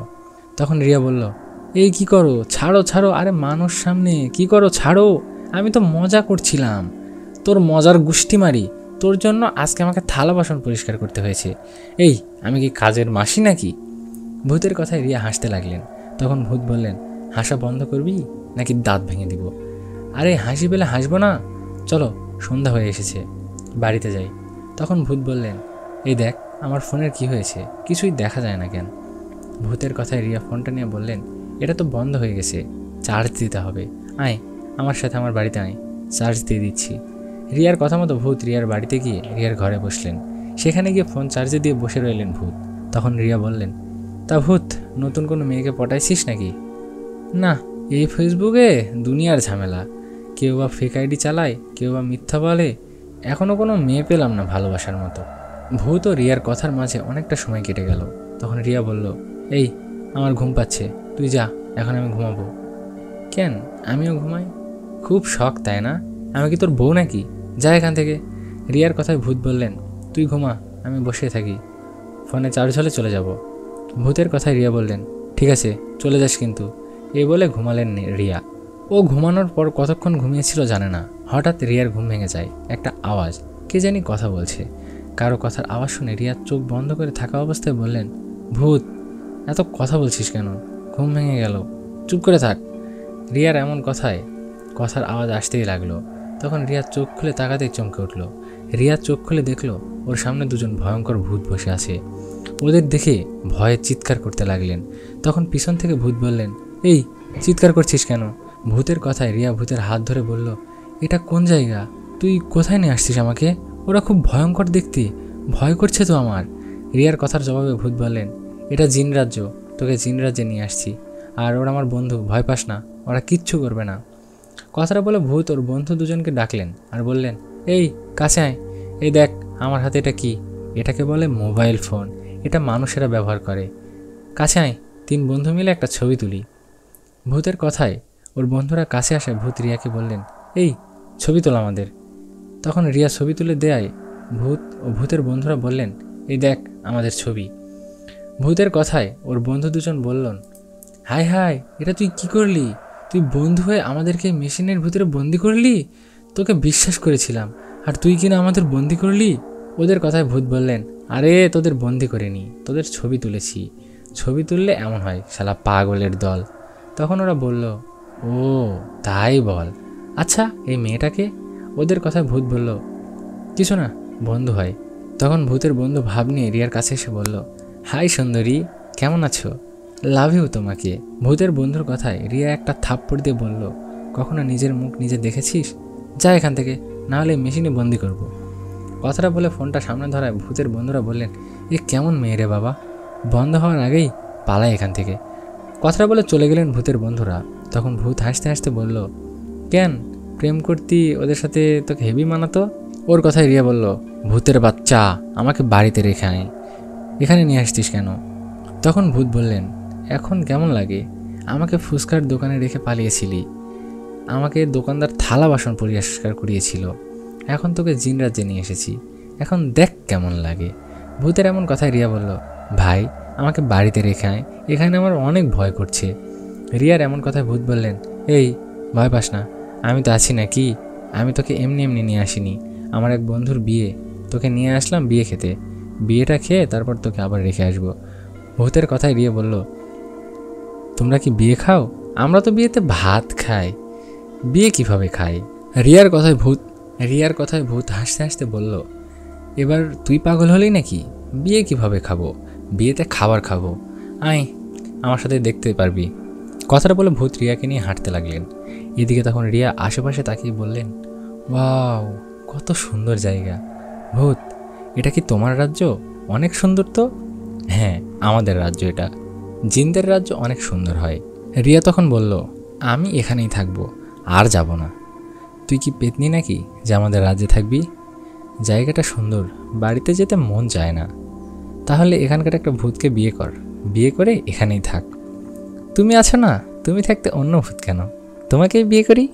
তখন রিয়া বলল, এই কি করো? ছাড়ো ছাড়ো, আরে মানুষ সামনে কি করো, ছাড়ো, আমি তো মজা করছিলাম। তোর মজার গুষ্টি মারি, তোর জন্য আজকে আমাকে থালা বাসন পরিষ্কার করতে হয়েছে। এই আমি কি কাজের মাসি নাকি? ভূতের কথায় রিয়া হাসতে লাগলেন। তখন ভূত বললেন, হাসা বন্ধ করবি নাকি দাঁত ভেঙে দিব? আরে হাসি পেলে হাসবো না, চলো সন্ধ্যা হয়ে এসেছে, বাড়িতে যাই। তখন ভূত বললেন, এই দেখ আমার ফোনের কি হয়েছে, কিছুই দেখা যায় না কেন? ভূতের কথায় রিয়া ফোনটা নিয়ে বললেন, এটা তো বন্ধ হয়ে গেছে, চার্জ দিতে হবে, আয় আমার সাথে আমার বাড়িতে আয়, চার্জ দিয়ে দিচ্ছি। রিয়ার কথা মতো ভূত রিয়ার বাড়িতে গিয়ে রিয়ার ঘরে বসলেন। সেখানে গিয়ে ফোন চার্জে দিয়ে বসে রইলেন ভূত। তখন রিয়া বললেন, তা ভূত নতুন কোনো মেয়েকে পটাইছিস নাকি? না, এই ফেসবুকে দুনিয়ার ঝামেলা, কেউ বা ফেক আইডি চালায়, কেউ বা মিথ্যা বলে, এখনও কোনো মেয়ে পেলাম না ভালোবাসার মতো। ভূত ও রিয়ার কথার মাঝে অনেকটা সময় কেটে গেল। তখন রিয়া বলল, এই আমার ঘুম পাচ্ছে, তুই যা, এখন আমি ঘুমাবো। কেন, আমিও ঘুমাই? খুব শখ তাই না? আমি কি তোর বউ নাকি? যা এখান থেকে। রিয়ার কথায় ভূত বললেন, তুই ঘুমা, আমি বসে থাকি, ফোনে চার্জ হলে চলে যাব। ভূতের কথায় রিয়া বললেন, ঠিক আছে, চলে যাস কিন্তু। এই বলে ঘুমালেন রিয়া। ও ঘুমানোর পর কতক্ষণ ঘুমিয়েছিল জানে না। হঠাৎ রিয়ার ঘুম ভেঙে যায়। একটা আওয়াজ, কে জানি কথা বলছে। কারো কথার আওয়াজ শুনে রিয়া চোখ বন্ধ করে থাকা অবস্থায় বললেন, ভূত, এত কথা বলছিস কেন? ঘুম ভেঙে গেল, চুপ করে থাক। রিয়ার এমন কথার আওয়াজ আসতেই লাগলো। তখন রিয়ার চোখ খুলে তাকাতেই চমকে উঠল। রিয়া চোখ খুলে দেখলো ওর সামনে দুজন ভয়ঙ্কর ভূত বসে আছে। ওদের দেখে ভয়ে চিৎকার করতে লাগলেন। তখন পিছন থেকে ভূত বললেন, এই চিৎকার করছিস কেন? ভূতের কথায় রিয়া ভূতের হাত ধরে বলল, এটা কোন জায়গা? তুই কোথায় নিয়ে আসছিস আমাকে? ওরা খুব ভয়ঙ্কর দেখতে, ভয় করছে তো আমার। রিয়ার কথার জবাবে ভূত বললেন, এটা জিন রাজ্য, তোকে জিন রাজ্যে নিয়ে আসছি। আর ওরা আমার বন্ধু, ভয় পাস না, ওরা কিচ্ছু করবে না। কথাটা বলে ভূত ওর বন্ধু দুজনকে ডাকলেন আর বললেন, এই কাছে আয়, এই দেখ আমার হাতে এটা কি? এটাকে বলে মোবাইল ফোন, এটা মানুষেরা ব্যবহার করে। কাছে আয়, 3 বন্ধু মিলে একটা ছবি তুলি। ভূতের কথায় ওর বন্ধুরা কাছে আসে। ভূত রিয়াকে বললেন, এই ছবি তোলা আমাদের। তখন রিয়া ছবি তুলে দেয়। ভূত ও ভূতের বন্ধুরা বললেন, এই দেখ আমাদের ছবি। ভূতের কথায় ওর বন্ধু দুজন বললেন, হাই হাই, এটা তুই কি করলি? তুই বন্ধু হয়ে আমাদেরকে মেশিনের ভিতরে বন্দি করলি? তোকে বিশ্বাস করেছিলাম, আর তুই কিনা আমাদের বন্দি করলি? ওদের কথায় ভূত বললেন, আরে তোদের বন্দি করিনি, তোদের ছবি তুলেছি। ছবি তুললে এমন হয়, শালা পাগলের দল। তখন ওরা বলল, ও তাই বল। আচ্ছা এই মেয়েটাকে? ওদের কথায় ভূত বলল, কিছু না, বন্ধু হয়। তখন ভূতের বন্ধু ভাব নিয়ে রিয়ার কাছে এসে বলল, হাই সুন্দরী, কেমন আছো? লাভ ইউ তোমাকে। ভূতের বন্ধুর কথায় রিয়া একটা থাপ্পড় দিয়ে বলল, কখনো নিজের মুখ নিজে দেখেছিস? যা এখান থেকে, না হলে মেশিনে বন্দি করব। কথাটা বলে ফোনটা সামনে ধরায় ভূতের বন্ধুরা বললেন, এ কেমন মেয়ে রে বাবা, বন্ধ হওয়ার আগেই পালায় এখান থেকে। কথাটা বলে চলে গেলেন ভূতের বন্ধুরা। তখন ভূত হাসতে হাসতে বলল, কেন, প্রেম করতি ওদের সাথে তোকে হেভি মানাতো? ওর কথায় রিয়া বলল, ভূতের বাচ্চা, আমাকে বাড়িতে রেখে আয়, এখানে নিয়ে আসতিস কেন? তখন ভূত বললেন, এখন কেমন লাগে? আমাকে ফুচকার দোকানে রেখে পালিয়েছিলি, আমাকে দোকানদার থালা বাসন পরিষ্কার করিয়েছিল, এখন তোকে জিন রাজ্যে নিয়ে এসেছি, এখন দেখ কেমন লাগে। ভূতের এমন কথায় রিয়া বলল, ভাই আমাকে বাড়িতে রেখে আয়, এখানে আমার অনেক ভয় করছে। রিয়ার এমন কথায় ভূত বললেন, এই ভয় পাস না, আমি তো আছি নাকি? আমি তোকে এমনি এমনি নিয়ে আসিনি, আমার এক বন্ধুর বিয়ে, তোকে নিয়ে আসলাম বিয়ে খেতে, বিয়েটা খেয়ে তারপর তোকে আবার রেখে আসবো। ভূতের কথায় রিয়া বলল, তোমরা কি বিয়ে খাও? আমরা তো বিয়েতে ভাত খাই, বিয়ে কিভাবে খাই? রিয়ার কথায় ভূত হাসতে হাসতে বলল, এবার তুই পাগল হলি নাকি? বিয়ে কিভাবে খাবো? বিয়েতে খাবার খাবো, আয় আমার সাথে দেখতে পারবি। কথাটা বলে ভূত রিয়াকে নিয়ে হাঁটতে লাগলেন। এদিকে তখন রিয়া আশেপাশে তাকিয়ে বললেন, ওয়াও, কত সুন্দর জায়গা। ভূত, এটা কি তোমার রাজ্য? অনেক সুন্দর তো। হ্যাঁ, আমাদের রাজ্য এটা, জিনদের রাজ্য অনেক সুন্দর হয়। রিয়া তখন বলল, আমি এখানেই থাকবো, আর যাব না। তুই কি পেতনি নাকি যে আমাদের রাজ্যে থাকবি? জায়গাটা সুন্দর, বাড়িতে যেতে মন চায় না। তাহলে এখানকার একটা ভূতকে বিয়ে কর, বিয়ে করে এখানেই থাক। তুমি আছো না, তুমি থাকতে অন্য ভূত কেন? তোমাকেই বিয়ে করি।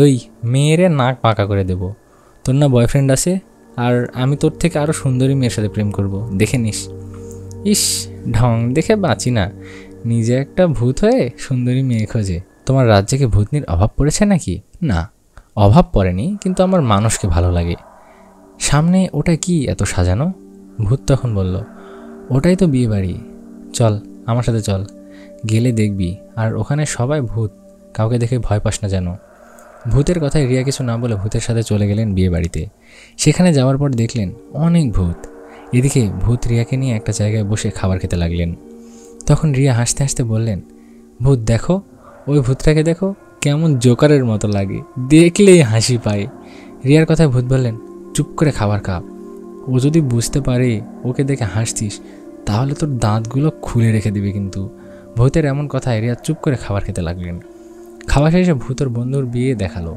ওই মেয়েরে নাক পাকা করে দেব। তোর না বয়ফ্রেন্ড আছে, আর আমি তোর থেকে আরও সুন্দরী মেয়ের সাথে প্রেম করব, দেখে নিস। ইস, ঢং দেখে বাঁচি না, নিজে একটা ভূত হয়ে সুন্দরী মেয়ে খোঁজে। তোমার রাজ্যে কি ভূতনির অভাব পড়েছে নাকি? না, অভাব পড়েনি, কিন্তু আমার মানুষকে ভালো লাগে। সামনে ওটা কি এত সাজানো? ভূত তখন বলল, ওটাই তো বিয়ে বাড়ি, চল আমার সাথে চল, গেলে দেখবি। আর ওখানে সবাই ভূত, কাউকে দেখে ভয় পাস না যেন। ভূতের কথায় রিয়া কিছু না বলে ভূতের সাথে চলে গেলেন বিয়ে বাড়িতে। সেখানে যাওয়ার পর দেখলেন অনেক ভূত। এদিকে ভূত রিয়াকে নিয়ে একটা জায়গায় বসে খাবার খেতে লাগলেন। তখন রিয়া হাসতে হাসতে বললেন, ভূত দেখো, ওই ভূতটাকে দেখো, কেমন জোকারের মতো লাগে, দেখলেই হাসি পায়। রিয়ার কথায় ভূত বললেন, চুপ করে খাবার খা, ও যদি বুঝতে পারে ওকে দেখে হাসছিস তাহলে তোর দাঁতগুলো খুলে রেখে দিবে কিন্তু। ভূতের এমন কথায় রিয়া চুপ করে খাবার খেতে লাগলেন। খাওয়া শেষে ভূতর বন্ধুর বিয়ে দেখালো।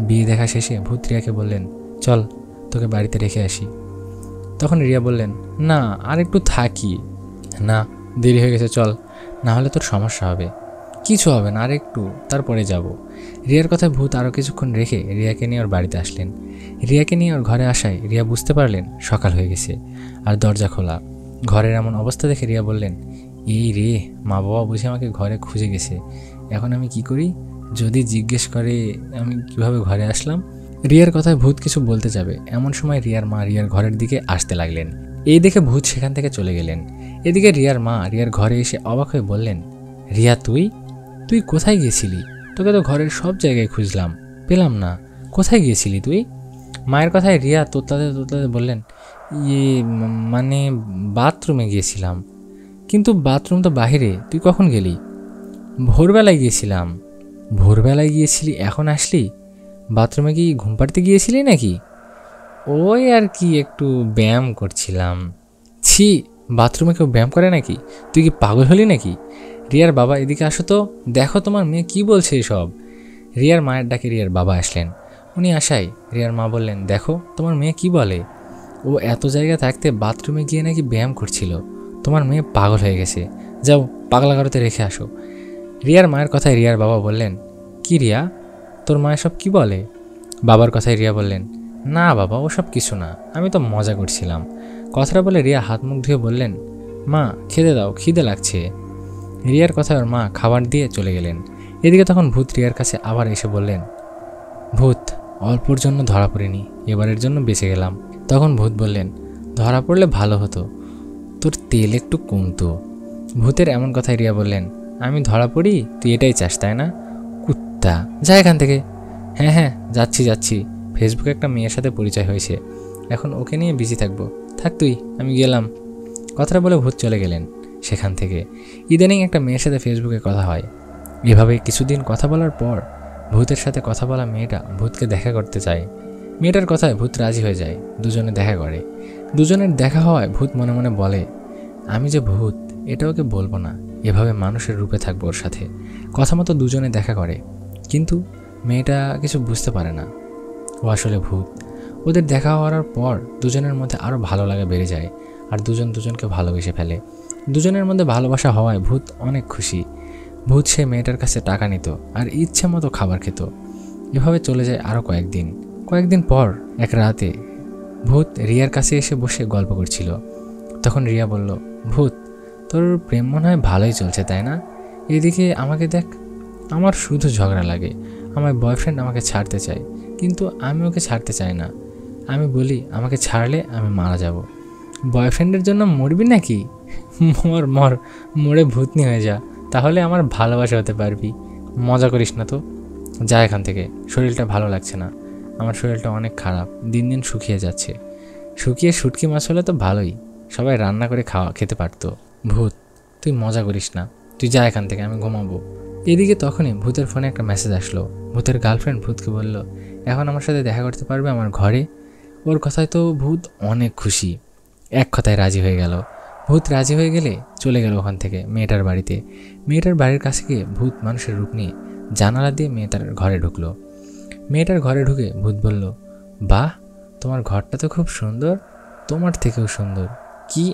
বিয়ে দেখা শেষে ভূত রিয়াকে বললেন, চল তোকে বাড়িতে রেখে আসি। তখন রিয়া বললেন, না আর একটু থাকি। না, দেরি হয়ে গেছে, চল, না হলে তোর সমস্যা হবে। কিছু হবে না, আর একটু, তারপরে যাব। রিয়ার কথায় ভূত আরও কিছুক্ষণ রেখে রিয়াকে নিয়ে ওর বাড়িতে আসলেন। রিয়াকে নিয়ে ওর ঘরে আসায় রিয়া বুঝতে পারলেন সকাল হয়ে গেছে আর দরজা খোলা। ঘরের এমন অবস্থা দেখে রিয়া বললেন, এই রে, মা বাবা বুঝে আমাকে ঘরে খুঁজে গেছে, এখন আমি কি করি? যদি জিজ্ঞেস করে আমি কিভাবে ঘরে আসলাম। রিয়ার কথায় ভূত কিছু বলতে যাবে, এমন সময় রিয়ার মা রিয়ার ঘরের দিকে আসতে লাগলেন। এই দেখে ভূত সেখান থেকে চলে গেলেন। এদিকে রিয়ার মা রিয়ার ঘরে এসে অবাক হয়ে বললেন, রিয়া তুই তুই কোথায় গিয়েছিলি? তোকে তো ঘরের সব জায়গায় খুঁজলাম, পেলাম না, কোথায় গিয়েছিলি তুই? মায়ের কথায় রিয়া তোতলাতে তোতলাতে বললেন, মানে বাথরুমে গিয়েছিলাম। কিন্তু বাথরুম তো বাহিরে, তুই কখন গেলি? ভোরবেলায় গিয়েছিলাম। ভোরবেলায় গিয়েছিলি, এখন আসলি? বাথরুমে কি ঘুম পাড়তে গিয়েছিলি নাকি? ওই আর কি একটু ব্যায়াম করছিলাম। ছি, বাথরুমে কেউ ব্যায়াম করে নাকি? তুই কি পাগল হলি নাকি? রিয়ার বাবা, এদিকে আসো তো, দেখো তোমার মেয়ে কি বলছে এসব। রিয়ার মায়ের ডাকে রিয়ার বাবা আসলেন। উনি আসায় রিয়ার মা বললেন, দেখো তোমার মেয়ে কি বলে, ও এত জায়গা থাকতে বাথরুমে গিয়ে নাকি ব্যায়াম করছিল। তোমার মেয়ে পাগল হয়ে গেছে, যাও পাগলাগারোতে রেখে আসো। রিয়ার মায়ের কথায় রিয়ার বাবা বললেন, কি রিয়া, তোর মা এসব কি বলে? বাবার কথায় রিয়া বললেন, না বাবা, ওসব কিছু না, আমি তো মজা করছিলাম। কথাটা বলে রিয়া হাত মুখ ধুয়ে বললেন, মা খেতে দাও, খিদে লাগছে। রিয়ার কথায় ওর মা খাবার দিয়ে চলে গেলেন। এদিকে তখন ভূত রিয়ার কাছে আবার এসে বললেন, ভূত, অল্পর জন্য ধরা পড়িনি, এবারের জন্য বেঁচে গেলাম। তখন ভূত বললেন, ধরা পড়লে ভালো হতো, তোর তেল একটু কমতো। ভূতের এমন কথায় রিয়া বললেন, আমি ধরা পড়ি, তুই এটাই চাস তাই না? কুত্তা, যা এখান থেকে। হ্যাঁ হ্যাঁ, যাচ্ছি যাচ্ছি, ফেসবুকে একটা মেয়ের সাথে পরিচয় হয়েছে, এখন ওকে নিয়ে বিজি থাকবো, থাক তুই, আমি গেলাম। কথাটা বলে ভূত চলে গেলেন সেখান থেকে। ইদানিং একটা মেয়ের সাথে ফেসবুকে কথা হয়। এভাবে কিছুদিন কথা বলার পর ভূতের সাথে কথা বলা মেয়েটা ভূতকে দেখা করতে চায়। মেয়েটার কথায় ভূত রাজি হয়ে যায়, দুজনে দেখা করে। দুজনের দেখা হওয়ায় ভূত মনে মনে বলে, আমি যে ভূত এটা ওকে বলবো না, এভাবে মানুষের রূপে থাকবো ওর সাথে। কথা মতো দুজনে দেখা করে, কিন্তু মেয়েটা কিছু বুঝতে পারে না ও আসলে ভূত। ওদের দেখা হওয়ার পর দুজনের মধ্যে আরও ভালো লাগা বেড়ে যায় আর দুজন দুজনকে ভালোবেসে ফেলে। দুজনের মধ্যে ভালোবাসা হওয়ায় ভূত অনেক খুশি। ভূত সে মেয়েটার কাছে টাকা নিত আর ইচ্ছে মতো খাবার খেত। এভাবে চলে যায় আরও কয়েকদিন পর এক রাতে ভূত রিয়ার কাছে এসে বসে গল্প করছিল। তখন রিয়া বলল, ভূত, তোর প্রেম মনে হয় ভালোই চলছে তাই না? এদিকে আমাকে দেখ, আমার শুধু ঝগড়া লাগে। আমার বয়ফ্রেন্ড আমাকে ছাড়তে চায়, কিন্তু আমি ওকে ছাড়তে চাই না। আমি বলি আমাকে ছাড়লে আমি মারা যাব। বয়ফ্রেন্ডের জন্য মরবি নাকি? মর মর, মরে ভূতনি হয়ে যা, তাহলে আমার ভালোবাসা হতে পারবি। মজা করিস না তো, যা এখান থেকে, শরীরটা ভালো লাগছে না। আমার শরীরটা অনেক খারাপ, দিন দিন শুকিয়ে যাচ্ছে। শুকিয়ে শুটকি মাছ হলে তো ভালোই, সবাই রান্না করে খেতে পারতো। ভূত, তুই মজা করিস না, তুই যা এখান থেকে, আমি ঘুমাবো। এদিকে তখনই ভূতের ফোনে একটা মেসেজ আসলো। ভূতের গার্লফ্রেন্ড ভূতকে বলল, এখন আমার সাথে দেখা করতে পারবে আমার ঘরে? ওর কথায় তো ভূত অনেক খুশি, এক কথায় রাজি হয়ে গেল। ভূত রাজি হয়ে গেলে চলে গেল ওখান থেকে মেয়েটার বাড়িতে। মেয়েটার বাড়ির কাছে গিয়ে ভূত মানুষের রূপ নিয়ে জানালা দিয়ে মেয়েটার ঘরে ঢুকলো। মেয়েটার ঘরে ঢুকে ভূত বলল, বাহ, তোমার ঘরটা তো খুব সুন্দর, তোমার থেকেও সুন্দর। কি,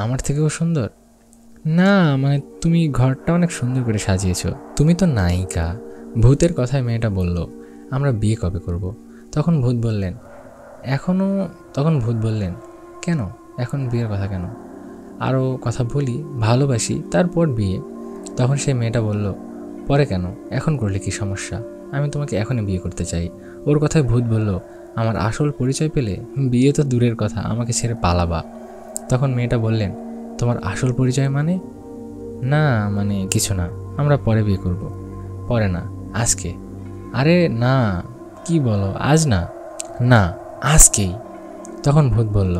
আমার থেকেও সুন্দর? না মানে তুমি ঘরটা অনেক সুন্দর করে সাজিয়েছো, তুমি তো নায়িকা। ভূতের কথায় মেয়েটা বলল, আমরা বিয়ে কবে করব? তখন ভূত বললেন, কেন এখন বিয়ের কথা কেন? আরও কথা বলি, ভালোবাসি, তারপর বিয়ে। তখন সেই মেয়েটা বলল, পরে কেন, এখন করলে কি সমস্যা? আমি তোমাকে এখনই বিয়ে করতে চাই। ওর কথায় ভূত বলল, আমার আসল পরিচয় পেলে বিয়ে তো দূরের কথা, আমাকে ছেড়ে পালাবা। তখন মেয়েটা বললেন, তোমার আসল পরিচয় মানে? না মানে কিছু না, আমরা পরে বিয়ে করব। পরে না, আজকে। আরে না, কি বলো, আজ না? না, আজকেই। তখন ভূত বলল,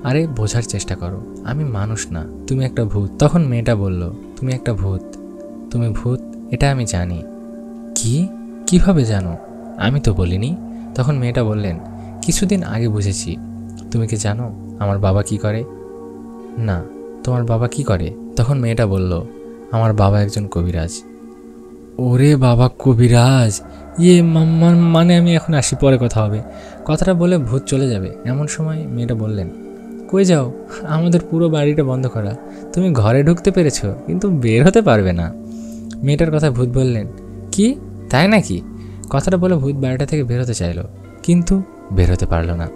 আরে বোঝার চেষ্টা করো, আমি মানুষ না, তুমি একটা ভূত। তখন মেয়েটা বলল, তুমি একটা ভূত, তুমি ভূত এটা আমি জানি। কিভাবে জানো? আমি তো বলিনি। তখন মেয়েটা বললেন, কিছুদিন আগে বুঝেছি। তুমি কি জানো আমার বাবা কি করে? না, তোমার বাবা কি করে? তখন মেয়েটা বলল, আমার বাবা একজন কবিরাজ। ওরে বাবা, কবিরাজ, মানে আমি এখন আসি, পরে কথা হবে। কথাটা বলে ভূত চলে যাবে এমন সময় মেয়েটা বললেন, কই যাও? আমাদের পুরো বাড়িটা বন্ধ করা, তুমি ঘরে ঢুকতে পেরেছো কিন্তু বের হতে পারবে না। মেয়েটার কথা ভূত বললেন, কি তাই নাকি? কথাটা বলে ভূত বাড়িটা থেকে বের হতে চাইল, কিন্তু বের হতে পারল না।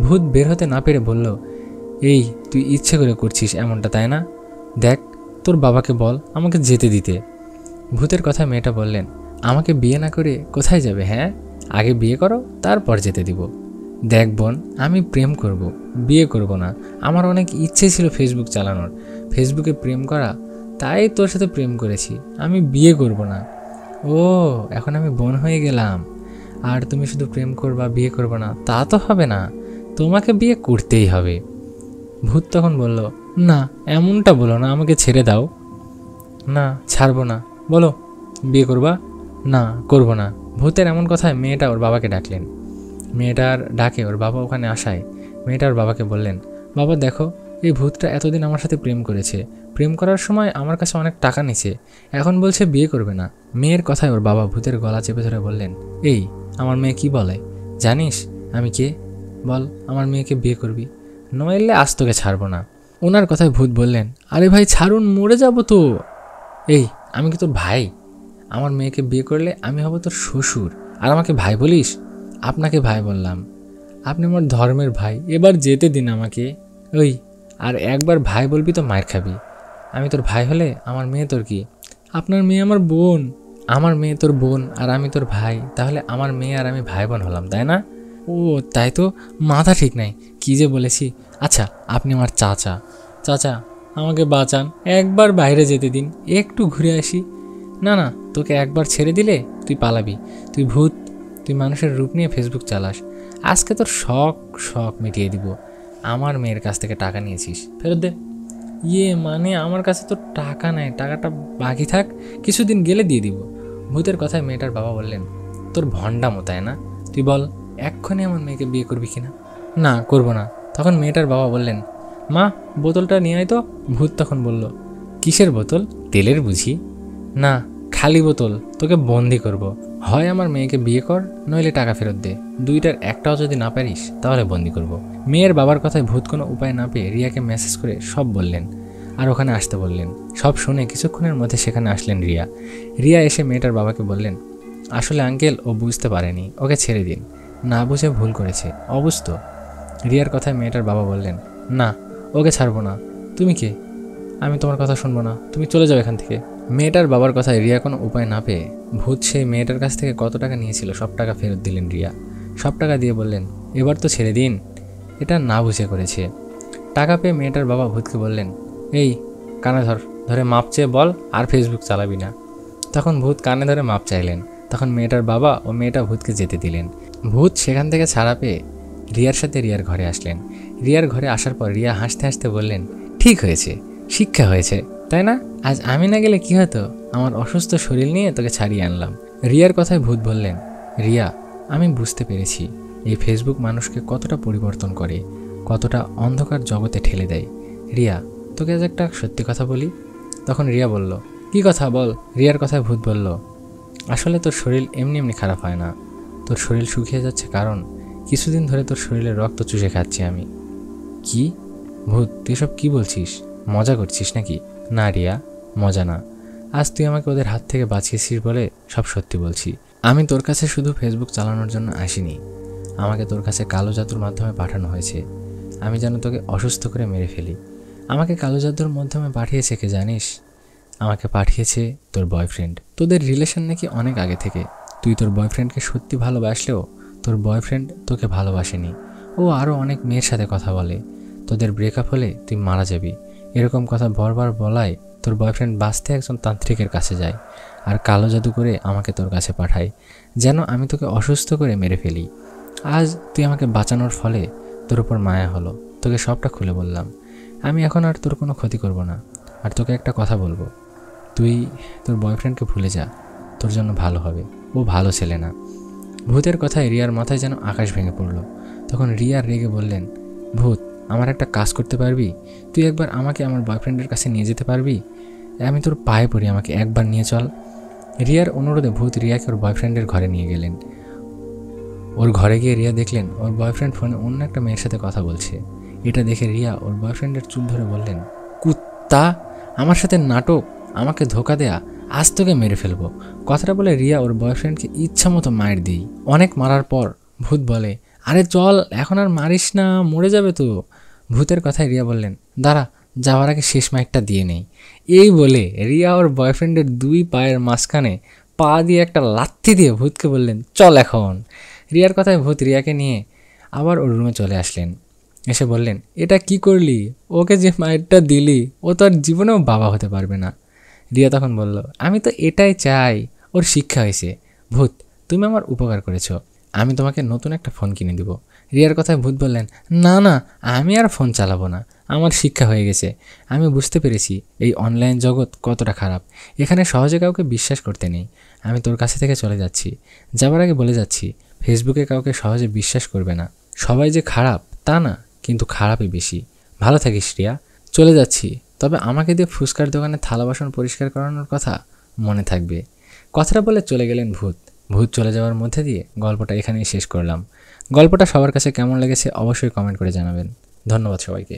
ভূত বের হতে না পেরে বলল, এই তুই ইচ্ছে করে করছিস এমনটা, তাই না? দেখ, তোর বাবাকে বল আমাকে যেতে দিতে। ভূতের কথা মেয়েটা বললেন, আমাকে বিয়ে না করে কোথায় যাবে? হ্যাঁ, আগে বিয়ে করো, তারপর যেতে দিব। দেখ বোন, আমি প্রেম করব, বিয়ে করব না। আমার অনেক ইচ্ছে ছিল ফেসবুক চালানোর, ফেসবুকে প্রেম করা, তাই তোর সাথে প্রেম করেছি। আমি বিয়ে করব না। ও, এখন আমি বোন হয়ে গেলাম, আর তুমি শুধু প্রেম করবা, বিয়ে করবে না, তা তো হবে না, তোমাকে বিয়ে করতেই হবে। ভূত তখন বলল, না এমনটা বলো না, আমাকে ছেড়ে দাও। না, ছাড়বো না। বলো, বিয়ে করবা? না, করব না। ভূতের এমন কথায় মেয়েটা ওর বাবাকে ডাকলেন। মেয়েটার ডাকে ওর বাবা ওখানে আসায় মেয়েটা ওর বাবাকে বললেন, বাবা দেখো, এই ভূতটা এতদিন আমার সাথে প্রেম করেছে, প্রেম করার সময় আমার কাছে অনেক টাকা নিছে, এখন বলছে বিয়ে করবে না। মেয়ের কথায় ওর বাবা ভূতের গলা চেপে ধরে বললেন, এই আমার মেয়ে কি বলে জানিস? আমি কে? বল আমার মেয়েকে বিয়ে করবি, নইলে আজ তোকে ছাড়বো না। ওনার কথায় ভূত বললেন, আরে ভাই ছাড়ুন, মরে যাব তো। এই, আমি কি তোর ভাই? আমার মেয়েকে বিয়ে করলে আমি হব তোর শ্বশুর, আর আমাকে ভাই বলিস? আপনাকে ভাই বললাম, আপনি আমার ধর্মের ভাই, এবার যেতে দিন আমাকে। ওই, আর একবার ভাই বলবি তো মায়ের খাবি। আমি তোর ভাই হলে আমার মেয়ে তোর কি? আপনার মেয়ে আমার বোন। আমার মেয়ে তোর বোন আর আমি তোর ভাই, তাহলে আমার মেয়ে আর আমি ভাই বোন হলাম, তাই না? ও তাই তো, মাথা ঠিক নাই, কি যে বলেছি। আচ্ছা, আপনি আমার চাচা। চাচা, আমাকে বাঁচান, একবার বাইরে যেতে দিন, একটু ঘুরে আসি। না না, তোকে একবার ছেড়ে দিলে তুই পালাবি, তুই ভূত, তুই মানুষের রূপ নিয়ে ফেসবুক চালাস, আজকে তোর শখ শখ মিটিয়ে দিব। আমার মেয়ের কাছ থেকে টাকা নিয়েছিস, ফেরত দে। মানে আমার কাছে তো টাকা নেই, টাকাটা বাকি থাক, কিছুদিন গেলে দিয়ে দিব। ভূতের কথায় মেয়েটার বাবা বললেন, তোর ভণ্ডামো তাই না? তুই বল এক্ষুনি আমার মেয়েকে বিয়ে করবি কিনা? না, করব না। তখন মেয়েটার বাবা বললেন, মা বোতলটা নিয়ে আয় তো। ভূত তখন বলল, কিসের বোতল? তেলের বুঝি? না, খালি বোতল, তোকে বন্দি করব। হয় আমার মেয়েকে বিয়ে কর, নইলে টাকা ফেরত দে, দুইটার একটাও যদি না পারিস তাহলে বন্দি করব। মেয়ের বাবার কথায় ভূত কোনো উপায় না পেয়ে রিয়াকে মেসেজ করে সব বললেন, আর ওখানে আসতে বললেন। সব শুনে কিছুক্ষণের মধ্যে সেখানে আসলেন রিয়া। রিয়া এসে মেয়েটার বাবাকে বললেন, আসলে আঙ্কেল ও বুঝতে পারেনি, ওকে ছেড়ে দিন, না বুঝে ভুল করেছে, অবুঝত। রিয়ার কথায় মেয়েটার বাবা বললেন, না, ওকে ছাড়বো না। তুমি কে? আমি তোমার কথা শুনবো না, তুমি চলে যাও এখান থেকে। মেয়েটার বাবার কথায় রিয়া কোনো উপায় না পেয়ে ভূত সেই মেয়েটার কাছ থেকে কত টাকা নিয়েছিল সব টাকা ফেরত দিলেন রিয়া। সব টাকা দিয়ে বললেন, এবার তো ছেড়ে দিন, এটা না বুঝে করেছে। টাকা পেয়ে মেয়েটার বাবা ভূতকে বললেন, এই কানে ধরে মাপ চেয়ে বল আর ফেসবুক চালাবি না। তখন ভূত কানে ধরে মাপ চাইলেন। তখন মেয়েটার বাবা ও মেয়েটা ভূতকে যেতে দিলেন। ভূত সেখান থেকে ছাড়া পেয়ে রিয়ার সাথে রিয়ার ঘরে আসলেন। রিয়ার ঘরে আসার পর রিয়া হাসতে হাসতে বললেন, ঠিক হয়েছে, শিক্ষা হয়েছে, তাই না? আজ আমি না গেলে কি হতো? আমার অসুস্থ শরীর নিয়ে তোকে ছাড়িয়ে আনলাম। রিয়ার কথায় ভূত বললেন, রিয়া, আমি বুঝতে পেরেছি এই ফেসবুক মানুষকে কতটা পরিবর্তন করে, কতটা অন্ধকার জগতে ঠেলে দেয়। রিয়া, তোকে আজ একটা সত্যি কথা বলি। তখন রিয়া বলল, কি কথা বল? রিয়ার কথায় ভূত বলল, আসলে তোর শরীর এমনি এমনি খারাপ হয় না, তোর শরীর শুকিয়ে যাচ্ছে কারণ কিছুদিন ধরে তোর শরীরে রক্ত চুষে খাচ্ছি আমি। কি? ভূত, তুই সব কী বলছিস? মজা করছিস নাকি? না রিয়া, মজা না, আজ তুই আমাকে ওদের হাত থেকে বাঁচিয়েছিস বলে সব সত্যি বলছি। আমি তোর কাছে শুধু ফেসবুক চালানোর জন্য আসিনি, আমাকে তোর কাছে কালো জাদুর মাধ্যমে পাঠানো হয়েছে, আমি যেন তোকে অসুস্থ করে মেরে ফেলি। আমাকে কালো জাদুর মাধ্যমে পাঠিয়েছে কে জানিস? আমাকে পাঠিয়েছে তোর বয়ফ্রেন্ড। তোদের রিলেশন নাকি অনেক আগে থেকে, তুই তোর বয়ফ্রেন্ডকে সত্যি ভালোবাসলেও তোর বয়ফ্রেন্ড তোকে ভালোবাসেনি। ও আরও অনেক মেয়ের সাথে কথা বলে, তোদের ব্রেকআপ হলে তুই মারা যাবি, এরকম কথা বারবার বলায় তোর বয়ফ্রেন্ড বাঁচতে একজন তান্ত্রিকের কাছে যায় আর কালো জাদু করে আমাকে তোর কাছে পাঠায়, যেন আমি তোকে অসুস্থ করে মেরে ফেলি। আজ তুই আমাকে বাঁচানোর ফলে তোর উপর মায়া হলো, তোকে সবটা খুলে বললাম। আমি এখন আর তোর কোনো ক্ষতি করব না। আর তোকে একটা কথা বলবো, তুই তোর বয়ফ্রেন্ডকে ভুলে যা, তোর জন্য ভালো হবে, ও ভালো ছেলে না। ভূতের কথায় রিয়ার মাথায় যেন আকাশ ভেঙে পড়ল। তখন রিয়া রেগে বললেন, ভূত, আমার একটা কাজ করতে পারবি? তুই একবার আমাকে আমার বয়ফ্রেন্ডের কাছে নিয়ে যেতে পারবি? আমি তোর পায়ে পড়ি, আমাকে একবার নিয়ে চল। রিয়ার অনুরোধে ভূত রিয়াকে ওর বয়ফ্রেন্ডের ঘরে নিয়ে গেলেন। ওর ঘরে গিয়ে রিয়া দেখলেন ওর বয়ফ্রেন্ড ফোনে অন্য একটা মেয়ের সাথে কথা বলছে। এটা দেখে রিয়া ওর বয়ফ্রেন্ডের চুল ধরে বললেন, কুত্তা, আমার সাথে নাটক, আমাকে ধোকা দেয়া, আজ তোকে মেরে ফেলবো। কথাটা বলে রিয়া ওর বয়ফ্রেন্ডকে ইচ্ছা মতো মায়ের দিই। অনেক মারার পর ভূত বলে, আরে চল, এখন আর মারিস না, মরে যাবে তো। ভূতের কথায় রিয়া বললেন, দাঁড়া, যাওয়ার আগে শেষ মাইকটা দিয়ে নেই। এই বলে রিয়া ওর বয়ফ্রেন্ডের 2 পায়ের মাঝখানে পা দিয়ে একটা লাথি দিয়ে ভূতকে বললেন, চল এখন। রিয়ার কথায় ভূত রিয়াকে নিয়ে আবার ওর রুমে চলে আসলেন। এসে বললেন, এটা কি করলি? ওকে যে মায়েরটা দিলি, ও তো আর জীবনেও বাবা হতে পারবে না। রিয়া তখন বলল, আমি তো এটাই চাই, ওর শিক্ষা হয়েছে। ভূত, তুমি আমার উপকার করেছো, আমি তোমাকে নতুন একটা ফোন কিনে দিব। রিয়ার কথায় ভূত বললেন, না না, আমি আর ফোন চালাবো না, আমার শিক্ষা হয়ে গেছে। আমি বুঝতে পেরেছি এই অনলাইন জগৎ কতটা খারাপ। এখানে সহজে কাউকে বিশ্বাস করতে নেই। আমি তোর কাছে থেকে চলে যাচ্ছি। যাবার আগে বলে যাচ্ছি, ফেসবুকে কাউকে সহজে বিশ্বাস করবে না। সবাই যে খারাপ তা না, কিন্তু খারাপই বেশি। ভালো থাকিস রিয়া, চলে যাচ্ছি। তবে আমাকে দিয়ে ফুচকার দোকানে থালা বাসন পরিষ্কার করানোর কথা মনে থাকবে। কথাটা বলে চলে গেলেন ভূত। ভূত চলে যাওয়ার মধ্যে দিয়ে গল্পটা এখানেই শেষ করলাম। গল্পটা সবার কাছে কেমন লেগেছে অবশ্যই কমেন্ট করে জানাবেন। ধন্যবাদ সবাইকে।